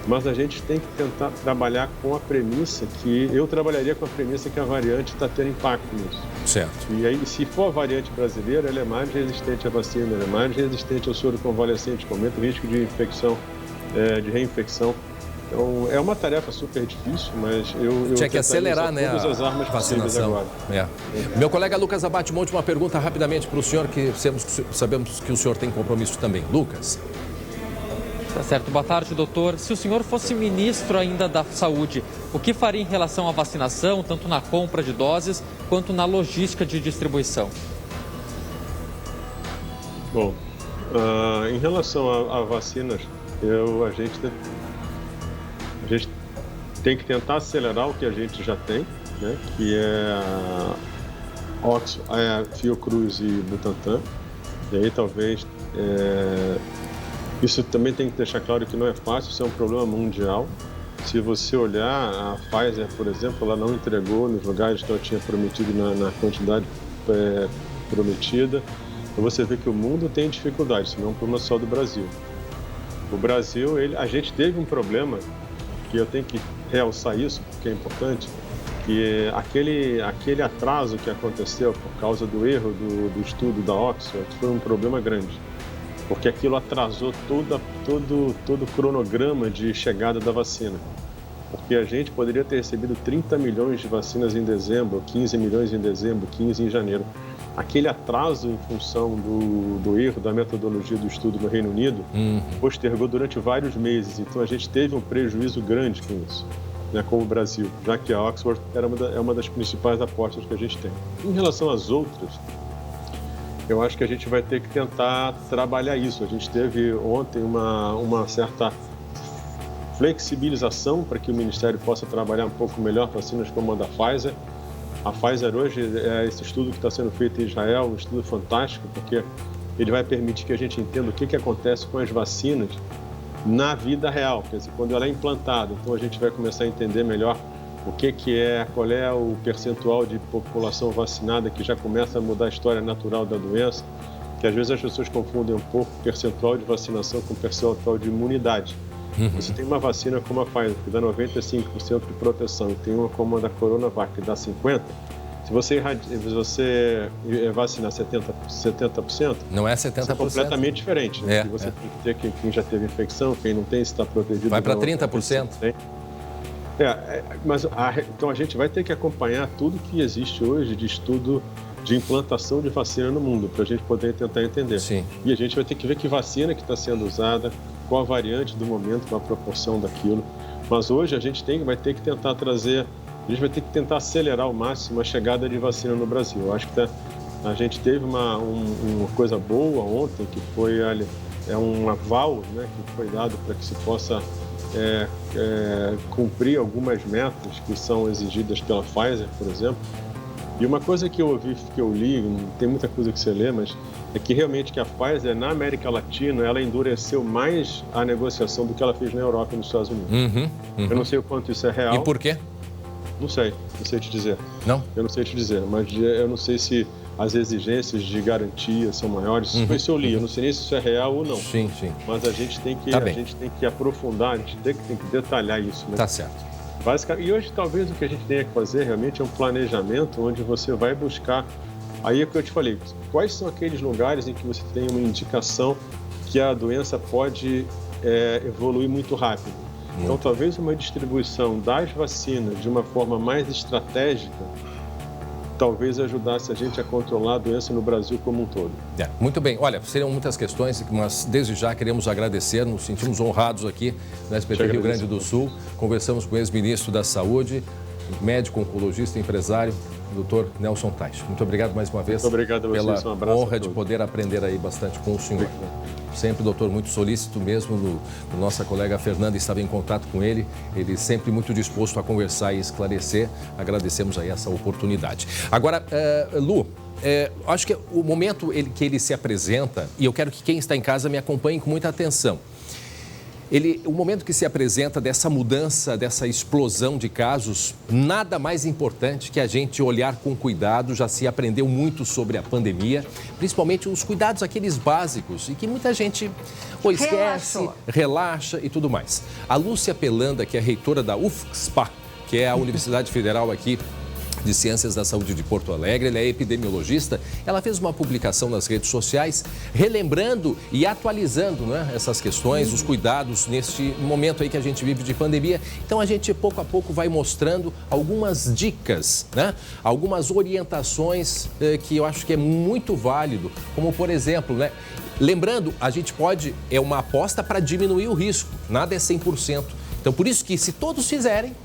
M: mas a gente tem que tentar trabalhar com a premissa eu trabalharia com a premissa que a variante está tendo impacto nisso.
A: Certo.
M: E aí, se for a variante brasileira, ela é mais resistente à vacina, ela é mais resistente ao soro convalescente, aumenta o risco de infecção, de reinfecção. Então, é uma tarefa super difícil, mas eu
A: tinha que acelerar, né,
M: todas as armas possíveis agora.
A: Meu colega Lucas Abate, uma última pergunta rapidamente para o senhor, que sabemos que o senhor tem compromisso também. Lucas.
C: Tá certo. Boa tarde, doutor. Se o senhor fosse ministro ainda da Saúde, o que faria em relação à vacinação, tanto na compra de doses, quanto na logística de distribuição?
M: Bom, em relação a vacinas, a gente tem que tentar acelerar o que a gente já tem, né, que é a Fiocruz e Butantan. E aí talvez isso também tem que deixar claro que não é fácil, isso é um problema mundial. Se você olhar, a Pfizer, por exemplo, ela não entregou nos lugares que ela tinha prometido na quantidade prometida. Então você vê que o mundo tem dificuldade, isso não é um problema só do Brasil. O Brasil, a gente teve um problema, que eu tenho que realçar isso, porque é importante, que aquele atraso que aconteceu por causa do erro do estudo da Oxford foi um problema grande, porque aquilo atrasou todo o cronograma de chegada da vacina. Porque a gente poderia ter recebido 30 milhões de vacinas em dezembro, 15 milhões em dezembro, 15 em janeiro. Aquele atraso em função do erro da metodologia do estudo no Reino Unido postergou durante vários meses. Então a gente teve um prejuízo grande com isso, né, com o Brasil, já que a Oxford é uma das principais apostas que a gente tem. Em relação às outras, eu acho que a gente vai ter que tentar trabalhar isso. A gente teve ontem uma certa flexibilização para que o Ministério possa trabalhar um pouco melhor vacinas como a da Pfizer. A Pfizer hoje é esse estudo que está sendo feito em Israel, um estudo fantástico, porque ele vai permitir que a gente entenda o que acontece com as vacinas na vida real, quer dizer, quando ela é implantada. Então a gente vai começar a entender melhor qual é o percentual de população vacinada que já começa a mudar a história natural da doença, que às vezes as pessoas confundem um pouco o percentual de vacinação com o percentual de imunidade. Você tem uma vacina como a Pfizer, que dá 95% de proteção, e tem uma como a da Coronavac, que dá 50%. Se você vacinar 70%,
A: não é 70%.
M: Isso é completamente diferente. Né? Você tem que ter quem já teve infecção, quem não tem, se está protegido.
A: Vai para 30%.
M: Então a gente vai ter que acompanhar tudo que existe hoje de estudo de implantação de vacina no mundo, para a gente poder tentar entender.
A: Sim.
M: E a gente vai ter que ver que vacina que está sendo usada, qual a variante do momento, qual a proporção daquilo. Mas hoje a gente vai ter que tentar acelerar ao máximo a chegada de vacina no Brasil. Eu acho que a gente teve uma coisa boa ontem, que foi um aval, né, que foi dado para que se possa cumprir algumas metas que são exigidas pela Pfizer, por exemplo. E uma coisa que eu ouvi, que eu li, não tem muita coisa que você lê, mas é que realmente que a Pfizer, na América Latina, ela endureceu mais a negociação do que ela fez na Europa e nos Estados Unidos. Eu não sei o quanto isso é real.
A: E por quê?
M: Não sei te dizer.
A: Não?
M: Eu não sei te dizer, mas eu não sei se as exigências de garantia são maiores. Isso eu li, eu não sei nem se isso é real ou não.
A: Sim.
M: Mas a gente tem que aprofundar, a gente tem que detalhar isso. Né?
A: Tá certo.
M: E hoje talvez o que a gente tenha que fazer realmente é um planejamento onde você vai buscar, aí é o que eu te falei, quais são aqueles lugares em que você tem uma indicação que a doença pode evoluir muito rápido. Então talvez uma distribuição das vacinas de uma forma mais estratégica talvez ajudasse a gente a controlar a doença no Brasil como um todo.
A: Muito bem. Olha, seriam muitas questões, mas desde já queremos agradecer, nos sentimos honrados aqui no SBT Rio Grande do Sul. Conversamos com o ex-ministro da Saúde, médico, oncologista, empresário, Dr. Nelson Teich. Muito obrigado mais uma vez.
M: Muito obrigado a vocês.
A: Pela honra de poder aprender aí bastante com o senhor. Sempre, doutor, muito solícito mesmo. Nossa colega Fernanda estava em contato com ele. Ele sempre muito disposto a conversar e esclarecer. Agradecemos aí essa oportunidade. Agora, Lu, acho que o momento que ele se apresenta, e eu quero que quem está em casa me acompanhe com muita atenção. O momento que se apresenta dessa mudança, dessa explosão de casos, nada mais importante que a gente olhar com cuidado. Já se aprendeu muito sobre a pandemia, principalmente os cuidados aqueles básicos e que muita gente esquece, relaxa e tudo mais. A Lúcia Pelanda, que é reitora da UFSPA, que é a Universidade Federal aqui de Ciências da Saúde de Porto Alegre, ela é epidemiologista, ela fez uma publicação nas redes sociais relembrando e atualizando, né, essas questões, os cuidados neste momento aí que a gente vive de pandemia. Então a gente pouco a pouco vai mostrando algumas dicas, né, algumas orientações que eu acho que é muito válido, como por exemplo, né, lembrando, a gente pode, é uma aposta para diminuir o risco, nada é 100%. Então por isso que se todos fizerem,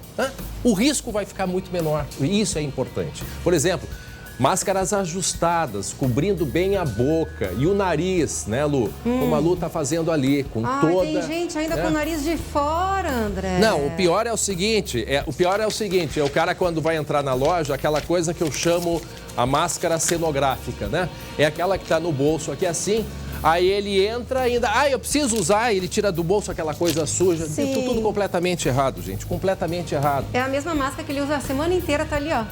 A: o risco vai ficar muito menor, e isso é importante. Por exemplo, máscaras ajustadas, cobrindo bem a boca e o nariz, né, Lu? Como a Lu tá fazendo ali, com toda...
E: Tem gente ainda com o nariz de fora, André.
A: Não, o pior é o seguinte, é o cara quando vai entrar na loja, aquela coisa que eu chamo a máscara cenográfica, né? É aquela que tá no bolso aqui assim... Aí ele entra ainda, eu preciso usar, ele tira do bolso aquela coisa suja. Tudo completamente errado, gente, completamente errado.
E: É a mesma máscara que ele usa a semana inteira, tá ali, ó.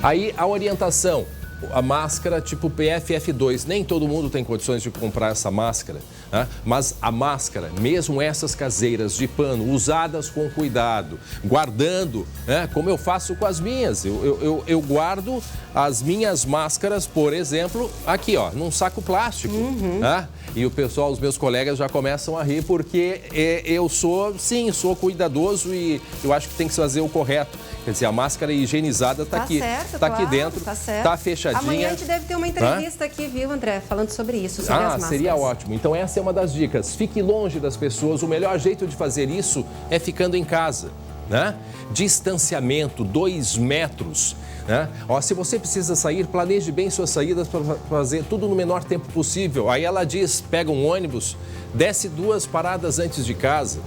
A: Aí a orientação, a máscara tipo PFF2. Nem todo mundo tem condições de comprar essa máscara, né? Mas a máscara, mesmo essas caseiras de pano, usadas com cuidado, guardando, né? Como eu faço com as minhas. Eu guardo as minhas máscaras, por exemplo, aqui, ó, num saco plástico. Né? E o pessoal, os meus colegas já começam a rir porque eu sou cuidadoso e eu acho que tem que fazer o correto. Quer dizer, a máscara higienizada está aqui.
E: Certo,
A: tá
E: claro,
A: aqui dentro,
E: tá certo.
A: tá fechadinha.
E: Amanhã a gente deve ter uma entrevista aqui, viu, André? Falando sobre isso, sobre as máscaras.
A: Seria ótimo. Então essa é uma das dicas. Fique longe das pessoas. O melhor jeito de fazer isso é ficando em casa, né? Distanciamento, 2 metros. Né? Ó, se você precisa sair, planeje bem suas saídas para fazer tudo no menor tempo possível. Aí ela diz, pega um ônibus, desce 2 paradas antes de casa.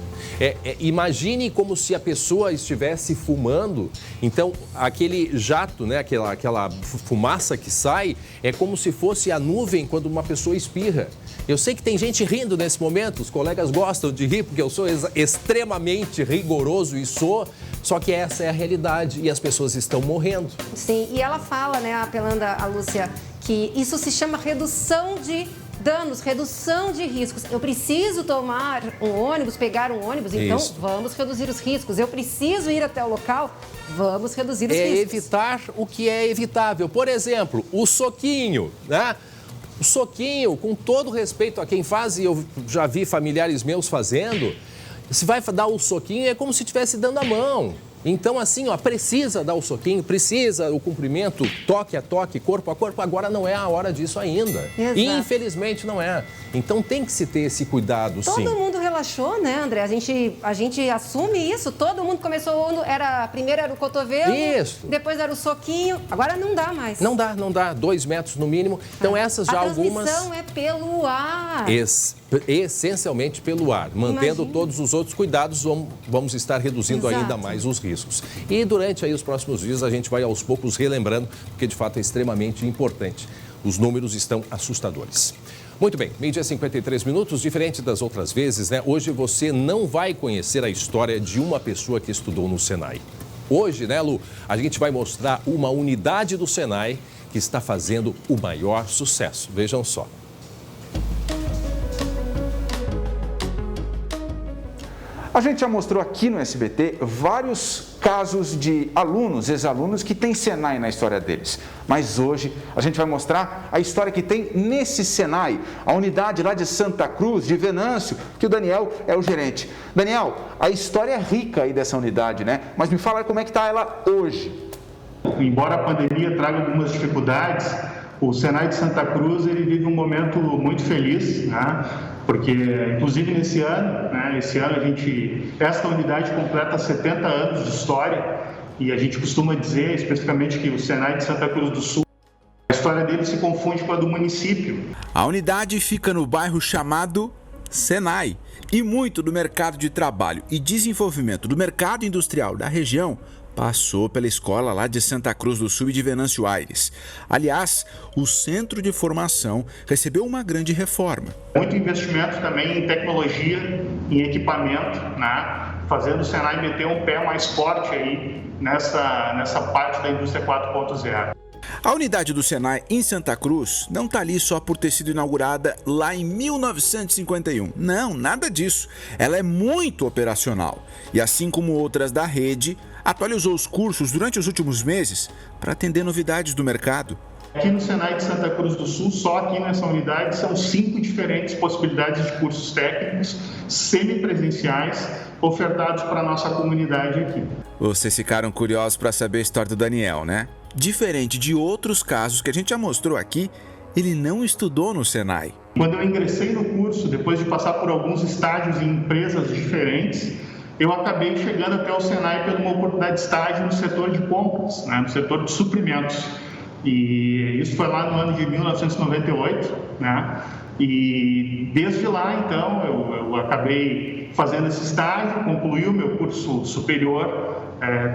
A: Imagine como se a pessoa estivesse fumando. Então, aquele jato, né? aquela fumaça que sai, é como se fosse a nuvem quando uma pessoa espirra. Eu sei que tem gente rindo nesse momento, os colegas gostam de rir, porque eu sou extremamente rigoroso e sou, só que essa é a realidade e as pessoas estão morrendo.
E: Sim, e ela fala, né, apelando a Lúcia, que isso se chama redução de danos, redução de riscos. Eu preciso tomar um ônibus, pegar um ônibus, então vamos reduzir os riscos. Eu preciso ir até o local, vamos reduzir os riscos.
A: Evitar o que é evitável. Por exemplo, o soquinho, né? O soquinho, com todo respeito a quem faz, e eu já vi familiares meus fazendo, se vai dar o soquinho é como se estivesse dando a mão. Então, assim, ó, precisa dar o soquinho, precisa o cumprimento, toque a toque, corpo a corpo. Agora não é a hora disso ainda.
E: Exato.
A: Infelizmente não é. Então tem que se ter esse cuidado, sim.
E: Todo mundo relaxou, né, André? A gente assume isso. Todo mundo começou, primeiro era o cotovelo, depois era o soquinho. Agora não dá mais.
A: Não dá. 2 metros no mínimo. Então essas já algumas...
E: A transmissão é pelo ar.
A: Essencialmente pelo ar. Mantendo todos os outros cuidados, vamos estar reduzindo ainda mais os riscos. E durante aí os próximos dias a gente vai aos poucos relembrando, porque de fato é extremamente importante. Os números estão assustadores. Muito bem, 12h53, diferente das outras vezes, né? Hoje você não vai conhecer a história de uma pessoa que estudou no Senai. Hoje, né, Lu, a gente vai mostrar uma unidade do Senai que está fazendo o maior sucesso. Vejam só.
B: A gente já mostrou aqui no SBT vários casos de alunos, ex-alunos que têm Senai na história deles. Mas hoje a gente vai mostrar a história que tem nesse Senai, a unidade lá de Santa Cruz, de Venâncio, que o Daniel é o gerente. Daniel, a história é rica aí dessa unidade, né? Mas me fala como é que está ela hoje.
N: Embora a pandemia traga algumas dificuldades, o Senai de Santa Cruz ele vive um momento muito feliz, né? Porque, inclusive, nesse ano, né, esta unidade completa 70 anos de história e a gente costuma dizer, especificamente, que o Senai de Santa Cruz do Sul, a história dele se confunde com a do município.
O: A unidade fica no bairro chamado Senai e muito do mercado de trabalho e desenvolvimento do mercado industrial da região passou pela escola lá de Santa Cruz do Sul e de Venâncio Aires. Aliás, o centro de formação recebeu uma grande reforma.
N: Muito investimento também em tecnologia, em equipamento, né? Fazendo o Senai meter um pé mais forte aí nessa parte da indústria 4.0.
O: A unidade do Senai em Santa Cruz não está ali só por ter sido inaugurada lá em 1951. Não, nada disso. Ela é muito operacional e, assim como outras da rede, atualizou os cursos durante os últimos meses para atender novidades do mercado.
N: Aqui no Senai de Santa Cruz do Sul, só aqui nessa unidade, são 5 diferentes possibilidades de cursos técnicos semipresenciais ofertados para a nossa comunidade aqui.
O: Vocês ficaram curiosos para saber a história do Daniel, né? Diferente de outros casos que a gente já mostrou aqui, ele não estudou no Senai.
N: Quando eu ingressei no curso, depois de passar por alguns estágios em empresas diferentes, eu acabei chegando até o Senai por uma oportunidade de estágio no setor de compras, né, no setor de suprimentos. E isso foi lá no ano de 1998, né? E desde lá, então, eu acabei fazendo esse estágio, concluí o meu curso superior,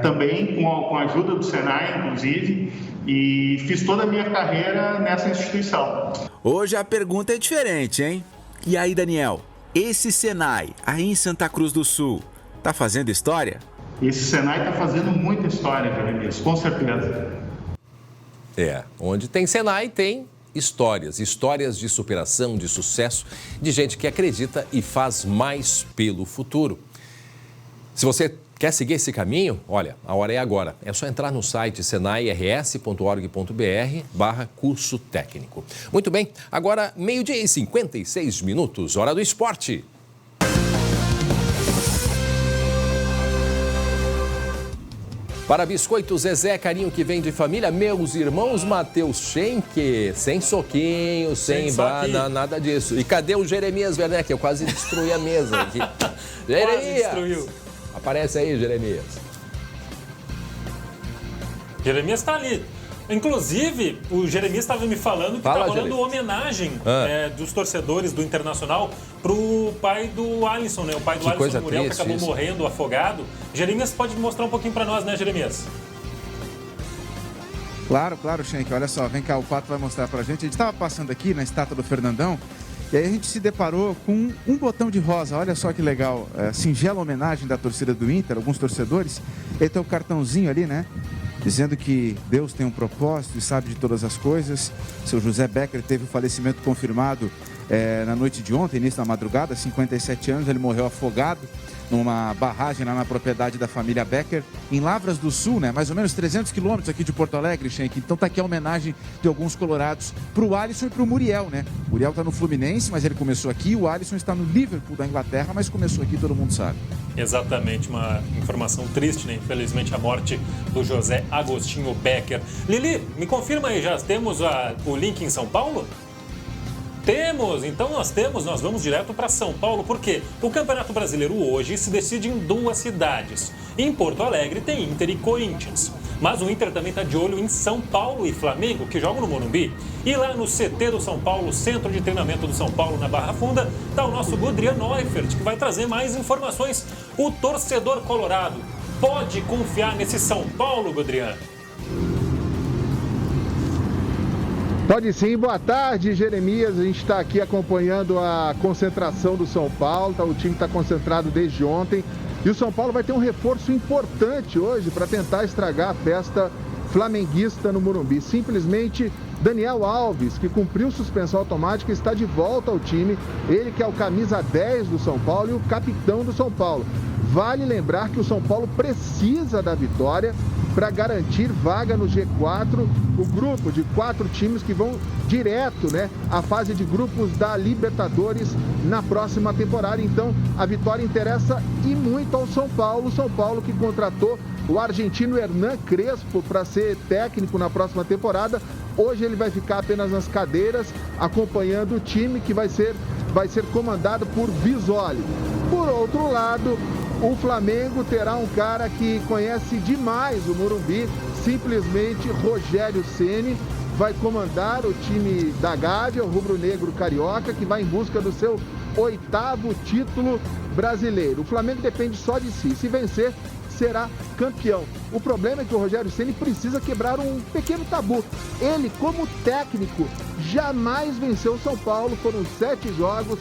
N: também com a ajuda do Senai, inclusive, e fiz toda a minha carreira nessa instituição.
O: Hoje a pergunta é diferente, hein? E aí, Daniel, esse Senai aí em Santa Cruz do Sul, tá fazendo história?
N: Esse Senai tá fazendo muita história, Jeremias, com certeza.
A: Onde tem Senai, tem histórias de superação, de sucesso, de gente que acredita e faz mais pelo futuro. Se você quer seguir esse caminho, olha, a hora é agora. É só entrar no site senairs.org.br/curso técnico. Muito bem, agora 12h56, hora do esporte. Para Biscoito Zezé, carinho que vem de família, meus irmãos Matheus Schenck, sem soquinho, sem nada disso. E cadê o Jeremias Werneck? Eu quase destruí a mesa aqui. Jeremias!
P: Destruiu.
A: Aparece aí, Jeremias.
P: Jeremias está ali. Inclusive, o Jeremias estava me falando que está rolando homenagem dos torcedores do Internacional para o pai do Alisson, né? O pai do Alisson Muriel, que acabou morrendo afogado. Jeremias, pode mostrar um pouquinho para nós, né, Jeremias?
B: Claro, Schenck. Olha só, vem cá, o Pato vai mostrar pra gente. A gente estava passando aqui na estátua do Fernandão e aí a gente se deparou com um botão de rosa. Olha só que legal. Singela homenagem da torcida do Inter, alguns torcedores. E tem o cartãozinho ali, né? Dizendo que Deus tem um propósito e sabe de todas as coisas. Seu José Becker teve o falecimento confirmado na noite de ontem, início da madrugada, 57 anos. Ele morreu afogado numa barragem lá na propriedade da família Becker, em Lavras do Sul, né? Mais ou menos 300 quilômetros aqui de Porto Alegre, Schenck. Então tá aqui a homenagem de alguns colorados pro Alisson e pro Muriel, né? O Muriel tá no Fluminense, mas ele começou aqui. O Alisson está no Liverpool da Inglaterra, mas começou aqui, todo mundo sabe.
P: Exatamente, uma informação triste, né? Infelizmente, a morte do José Agostinho Becker. Lili, me confirma aí, já temos o link em São Paulo? Temos, então nós vamos direto para São Paulo, porque o Campeonato Brasileiro hoje se decide em duas cidades. Em Porto Alegre tem Inter e Corinthians, mas o Inter também está de olho em São Paulo e Flamengo, que jogam no Morumbi. E lá no CT do São Paulo, Centro de Treinamento do São Paulo, na Barra Funda, está o nosso Gudrian Neufert, que vai trazer mais informações. O torcedor colorado pode confiar nesse São Paulo, Gudrian?
Q: Pode sim, boa tarde, Jeremias. A gente está aqui acompanhando a concentração do São Paulo. O time está concentrado desde ontem. E o São Paulo vai ter um reforço importante hoje para tentar estragar a festa flamenguista no Morumbi. Simplesmente Daniel Alves, que cumpriu suspensão automática, está de volta ao time. Ele que é o camisa 10 do São Paulo e o capitão do São Paulo. Vale lembrar que o São Paulo precisa da vitória para garantir vaga no G4, o grupo de 4 times que vão direto, né, à fase de grupos da Libertadores na próxima temporada. Então, a vitória interessa e muito ao São Paulo que contratou o argentino Hernan Crespo para ser técnico na próxima temporada. Hoje ele vai ficar apenas nas cadeiras, acompanhando o time que vai ser comandado por Visoli. Por outro lado, o Flamengo terá um cara que conhece demais o Morumbi, simplesmente Rogério Ceni, vai comandar o time da Gávea, o rubro-negro carioca, que vai em busca do seu 8º título brasileiro. O Flamengo depende só de si. Se vencer, será campeão. O problema é que o Rogério Ceni precisa quebrar um pequeno tabu. Ele, como técnico, jamais venceu o São Paulo. Foram 7 jogos,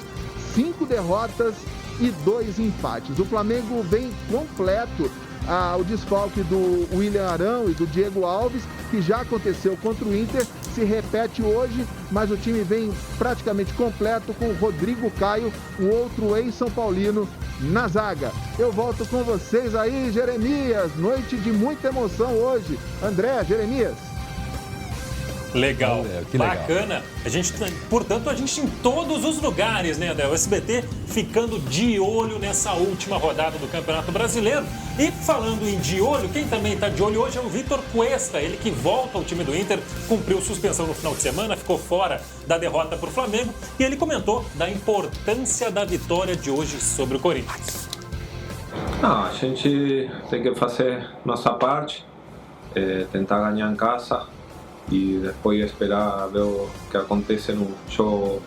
Q: 5 derrotas e 2 empates. O Flamengo vem completo ao desfalque do William Arão e do Diego Alves, que já aconteceu contra o Inter, se repete hoje, mas o time vem praticamente completo com o Rodrigo Caio, o outro ex-São Paulino, na zaga. Eu volto com vocês aí, Jeremias. Noite de muita emoção hoje. André, Jeremias.
P: Legal, que bacana. Legal. Portanto, a gente em todos os lugares, né, André? O SBT ficando de olho nessa última rodada do Campeonato Brasileiro. E falando em de olho, quem também está de olho hoje é o Vitor Cuesta, ele que volta ao time do Inter, cumpriu suspensão no final de semana, ficou fora da derrota para o Flamengo e ele comentou da importância da vitória de hoje sobre o Corinthians.
R: A gente tem que fazer nossa parte, tentar ganhar em casa e depois esperar ver o que acontece no jogo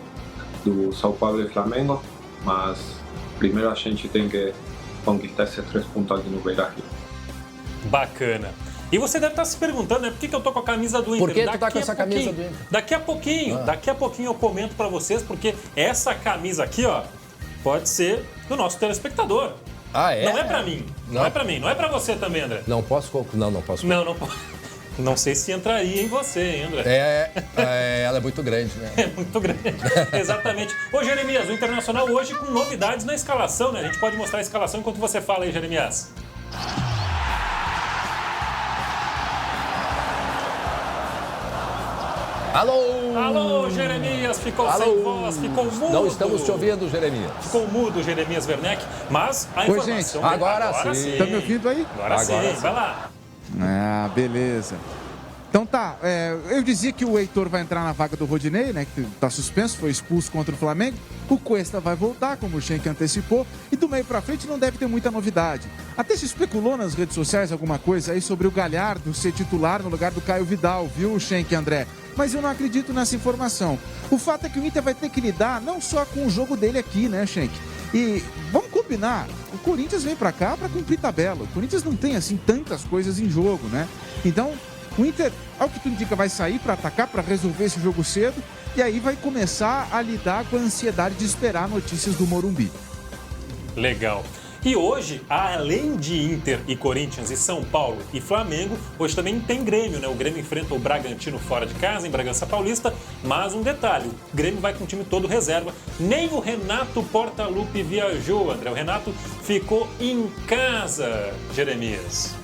R: do São Paulo e Flamengo, mas primeiro a gente tem que conquistar esses 3 pontos aqui no Beira-Rio.
P: Bacana. E você deve estar se perguntando, né, por que eu tô com a camisa do Inter?
A: Por que tu tá com essa camisa do Inter?
P: Daqui a pouquinho eu comento para vocês, porque essa camisa aqui, ó, pode ser do nosso telespectador.
A: Ah, é?
P: Não é para mim, não é para mim, não é para você também, André.
A: Não posso, não posso.
P: Não pode. Não sei se entraria em você, hein, André?
A: Ela é muito grande, né?
P: É muito grande, exatamente. Ô, Jeremias, o Internacional hoje com novidades na escalação, né? A gente pode mostrar a escalação enquanto você fala aí, Jeremias. Alô, Jeremias, ficou sem voz, ficou mudo.
A: Não estamos te ouvindo, Jeremias.
P: Ficou mudo, Jeremias Werneck, mas a
B: Oi,
P: informação...
B: gente,
A: agora sim.
B: Tá me ouvindo aí?
P: Agora sim, vai lá.
B: Ah, beleza. Então tá, eu dizia que o Heitor vai entrar na vaga do Rodinei, né, que tá suspenso, foi expulso contra o Flamengo. O Cuesta vai voltar, como o Schenck antecipou, e do meio pra frente não deve ter muita novidade. Até se especulou nas redes sociais alguma coisa aí sobre o Galhardo ser titular no lugar do Caio Vidal, viu, Schenck e André? Mas eu não acredito nessa informação. O fato é que o Inter vai ter que lidar não só com o jogo dele aqui, né, Schenck? E vamos combinar, o Corinthians vem pra cá pra cumprir tabela. O Corinthians não tem, assim, tantas coisas em jogo, né? Então, o Inter, ao que tudo indica, vai sair para atacar, para resolver esse jogo cedo, e aí vai começar a lidar com a ansiedade de esperar notícias do Morumbi.
P: Legal. E hoje, além de Inter e Corinthians e São Paulo e Flamengo, hoje também tem Grêmio, né? O Grêmio enfrenta o Bragantino fora de casa, em Bragança Paulista. Mas um detalhe, o Grêmio vai com o time todo reserva. Nem o Renato Portaluppi viajou, André. O Renato ficou em casa, Jeremias.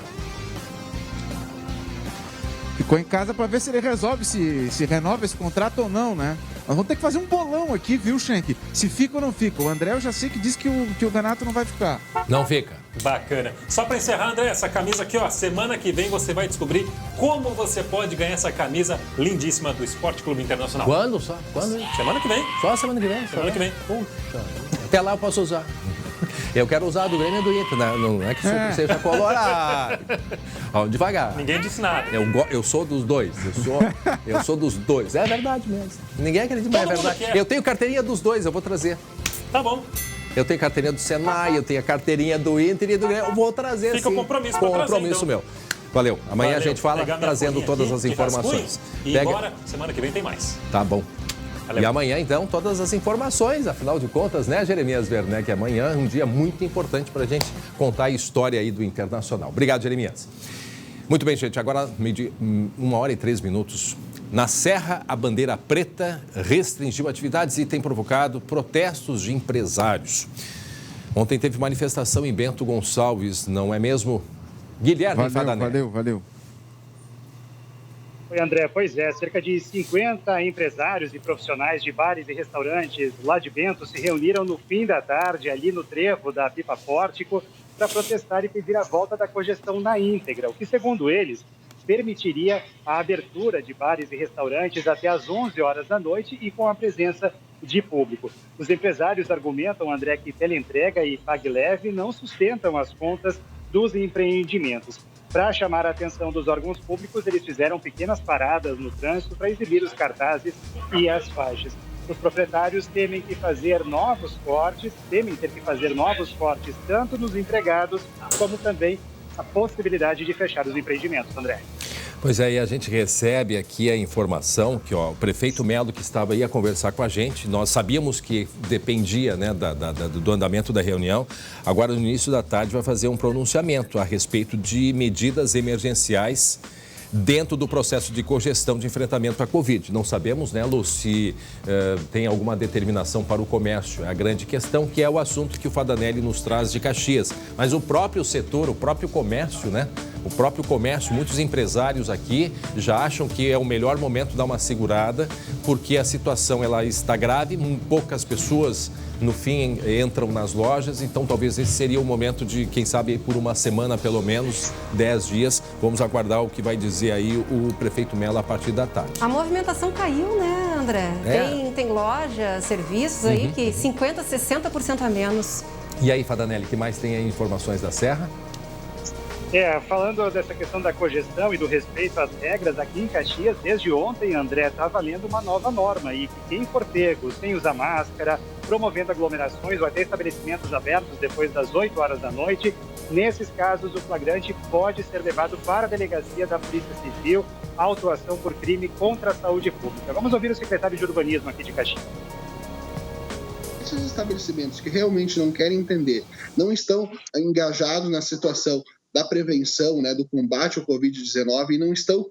B: Ficou em casa para ver se ele resolve, se renova esse contrato ou não, né? Nós vamos ter que fazer um bolão aqui, viu, Schenck? Se fica ou não fica. O André eu já sei que diz que o Renato não vai ficar.
A: Não fica.
P: Bacana. Só para encerrar, André, essa camisa aqui, ó, semana que vem você vai descobrir como você pode ganhar essa camisa lindíssima do Esporte Clube Internacional.
A: Quando só? Quando?
P: Semana que vem.
A: Só semana que vem?
P: Semana que vem.
A: Puxa. Até lá eu posso usar. Eu quero usar do Grêmio e do Inter, né? Não é que seja colorado. Vamos devagar.
P: Ninguém disse nada.
A: Eu sou dos dois. Eu sou dos dois. É verdade mesmo. Ninguém acredita, mas é verdade. Eu tenho carteirinha dos dois, eu vou trazer.
P: Tá bom.
A: Eu tenho carteirinha do Senai, eu tenho a carteirinha do Inter e do Grêmio. Eu vou trazer,
P: Fica
A: sim.
P: o compromisso para trazer,
A: compromisso meu. Valeu. Amanhã a gente fala trazendo todas as informações.
P: E agora, semana que vem tem mais.
A: Tá bom. E amanhã, então, todas as informações, afinal de contas, né, Jeremias Werneck? Amanhã é um dia muito importante para a gente contar a história aí do Internacional. Obrigado, Jeremias. Muito bem, gente, agora 1h03. Na Serra, a bandeira preta restringiu atividades e tem provocado protestos de empresários. Ontem teve manifestação em Bento Gonçalves, não é mesmo? Guilherme Fadanelli.
B: Valeu.
D: Oi, André. Pois é, cerca de 50 empresários e profissionais de bares e restaurantes lá de Bento se reuniram no fim da tarde, ali no trevo da Pipa Pórtico, para protestar e pedir a volta da cogestão na íntegra, o que, segundo eles, permitiria a abertura de bares e restaurantes até às 11 horas da noite e com a presença de público. Os empresários argumentam, André, que teleentrega e PagLeve não sustentam as contas dos empreendimentos. Para chamar a atenção dos órgãos públicos, eles fizeram pequenas paradas no trânsito para exibir os cartazes e as faixas. Os proprietários temem ter que fazer novos cortes tanto nos empregados como também a possibilidade de fechar os empreendimentos, André.
A: Pois é, e a gente recebe aqui a informação que o prefeito Melo, que estava aí a conversar com a gente, nós sabíamos que dependia, né, do andamento da reunião, agora no início da tarde vai fazer um pronunciamento a respeito de medidas emergenciais dentro do processo de cogestão de enfrentamento à Covid. Não sabemos, né, Lu, se tem alguma determinação para o comércio. É a grande questão, que é o assunto que o Fadanelli nos traz de Caxias. Mas o próprio setor, o próprio comércio, né? O próprio comércio, muitos empresários aqui já acham que é o melhor momento dar uma segurada, porque a situação ela está grave, poucas pessoas no fim entram nas lojas, então talvez esse seria o momento de, quem sabe, por uma semana pelo menos, 10 dias. Vamos aguardar o que vai dizer aí o prefeito Melo a partir da tarde.
E: A movimentação caiu, né, André? Tem loja, serviços aí que 50%, 60% a menos.
A: E aí, Fadanelli, que mais tem aí informações da Serra?
D: Falando dessa questão da cogestão e do respeito às regras, aqui em Caxias, desde ontem, André, está valendo uma nova norma e que quem for pego sem usar máscara, promovendo aglomerações ou até estabelecimentos abertos depois das 8 horas da noite, nesses casos o flagrante pode ser levado para a delegacia da Polícia Civil, autuação por crime contra a saúde pública. Vamos ouvir o secretário de Urbanismo aqui de Caxias.
S: Esses estabelecimentos que realmente não querem entender, não estão engajados na situação da prevenção, né, do combate ao Covid-19 e não estão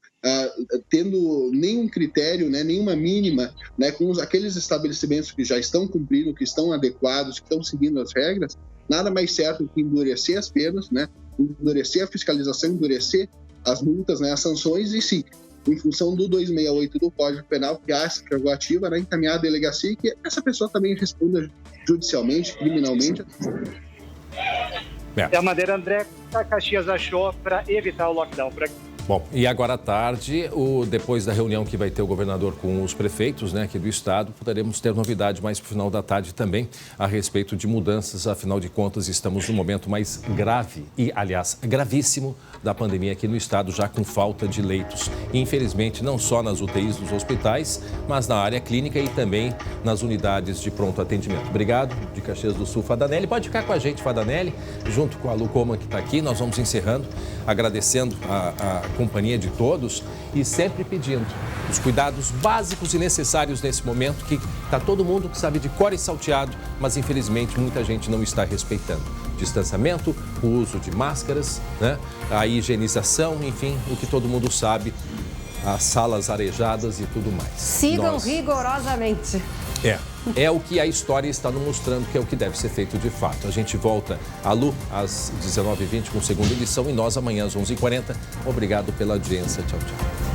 S: tendo nenhum critério, né, nenhuma mínima, né, com aqueles estabelecimentos que já estão cumprindo, que estão adequados, que estão seguindo as regras, nada mais certo do que endurecer as penas, né, endurecer a fiscalização, endurecer as multas, né, as sanções e sim, em função do 268 do Código Penal, que há essa prerrogativa, né, encaminhar a delegacia e que essa pessoa também responda judicialmente, criminalmente.
D: É a maneira, André, que a Caxias achou para evitar o lockdown por aqui.
A: Bom, e agora à tarde, depois da reunião que vai ter o governador com os prefeitos, né, aqui do estado, poderemos ter novidade mais para o final da tarde também a respeito de mudanças. Afinal de contas, estamos no momento mais grave e, aliás, gravíssimo da pandemia aqui no estado, já com falta de leitos. E, infelizmente, não só nas UTIs dos hospitais, mas na área clínica e também nas unidades de pronto atendimento. Obrigado, de Caxias do Sul, Fadanelli. Pode ficar com a gente, Fadanelli, junto com a Lu Coman, que está aqui. Nós vamos encerrando, agradecendo a companhia de todos e sempre pedindo os cuidados básicos e necessários nesse momento, que está todo mundo que sabe de cor e salteado, mas infelizmente muita gente não está respeitando. Distanciamento, o uso de máscaras, né? A higienização, enfim, o que todo mundo sabe, as salas arejadas e tudo mais.
E: Sigam rigorosamente.
A: É o que a história está nos mostrando que é o que deve ser feito de fato. A gente volta à Lu às 19h20 com segunda edição e nós amanhã às 11h40. Obrigado pela audiência. Tchau, tchau.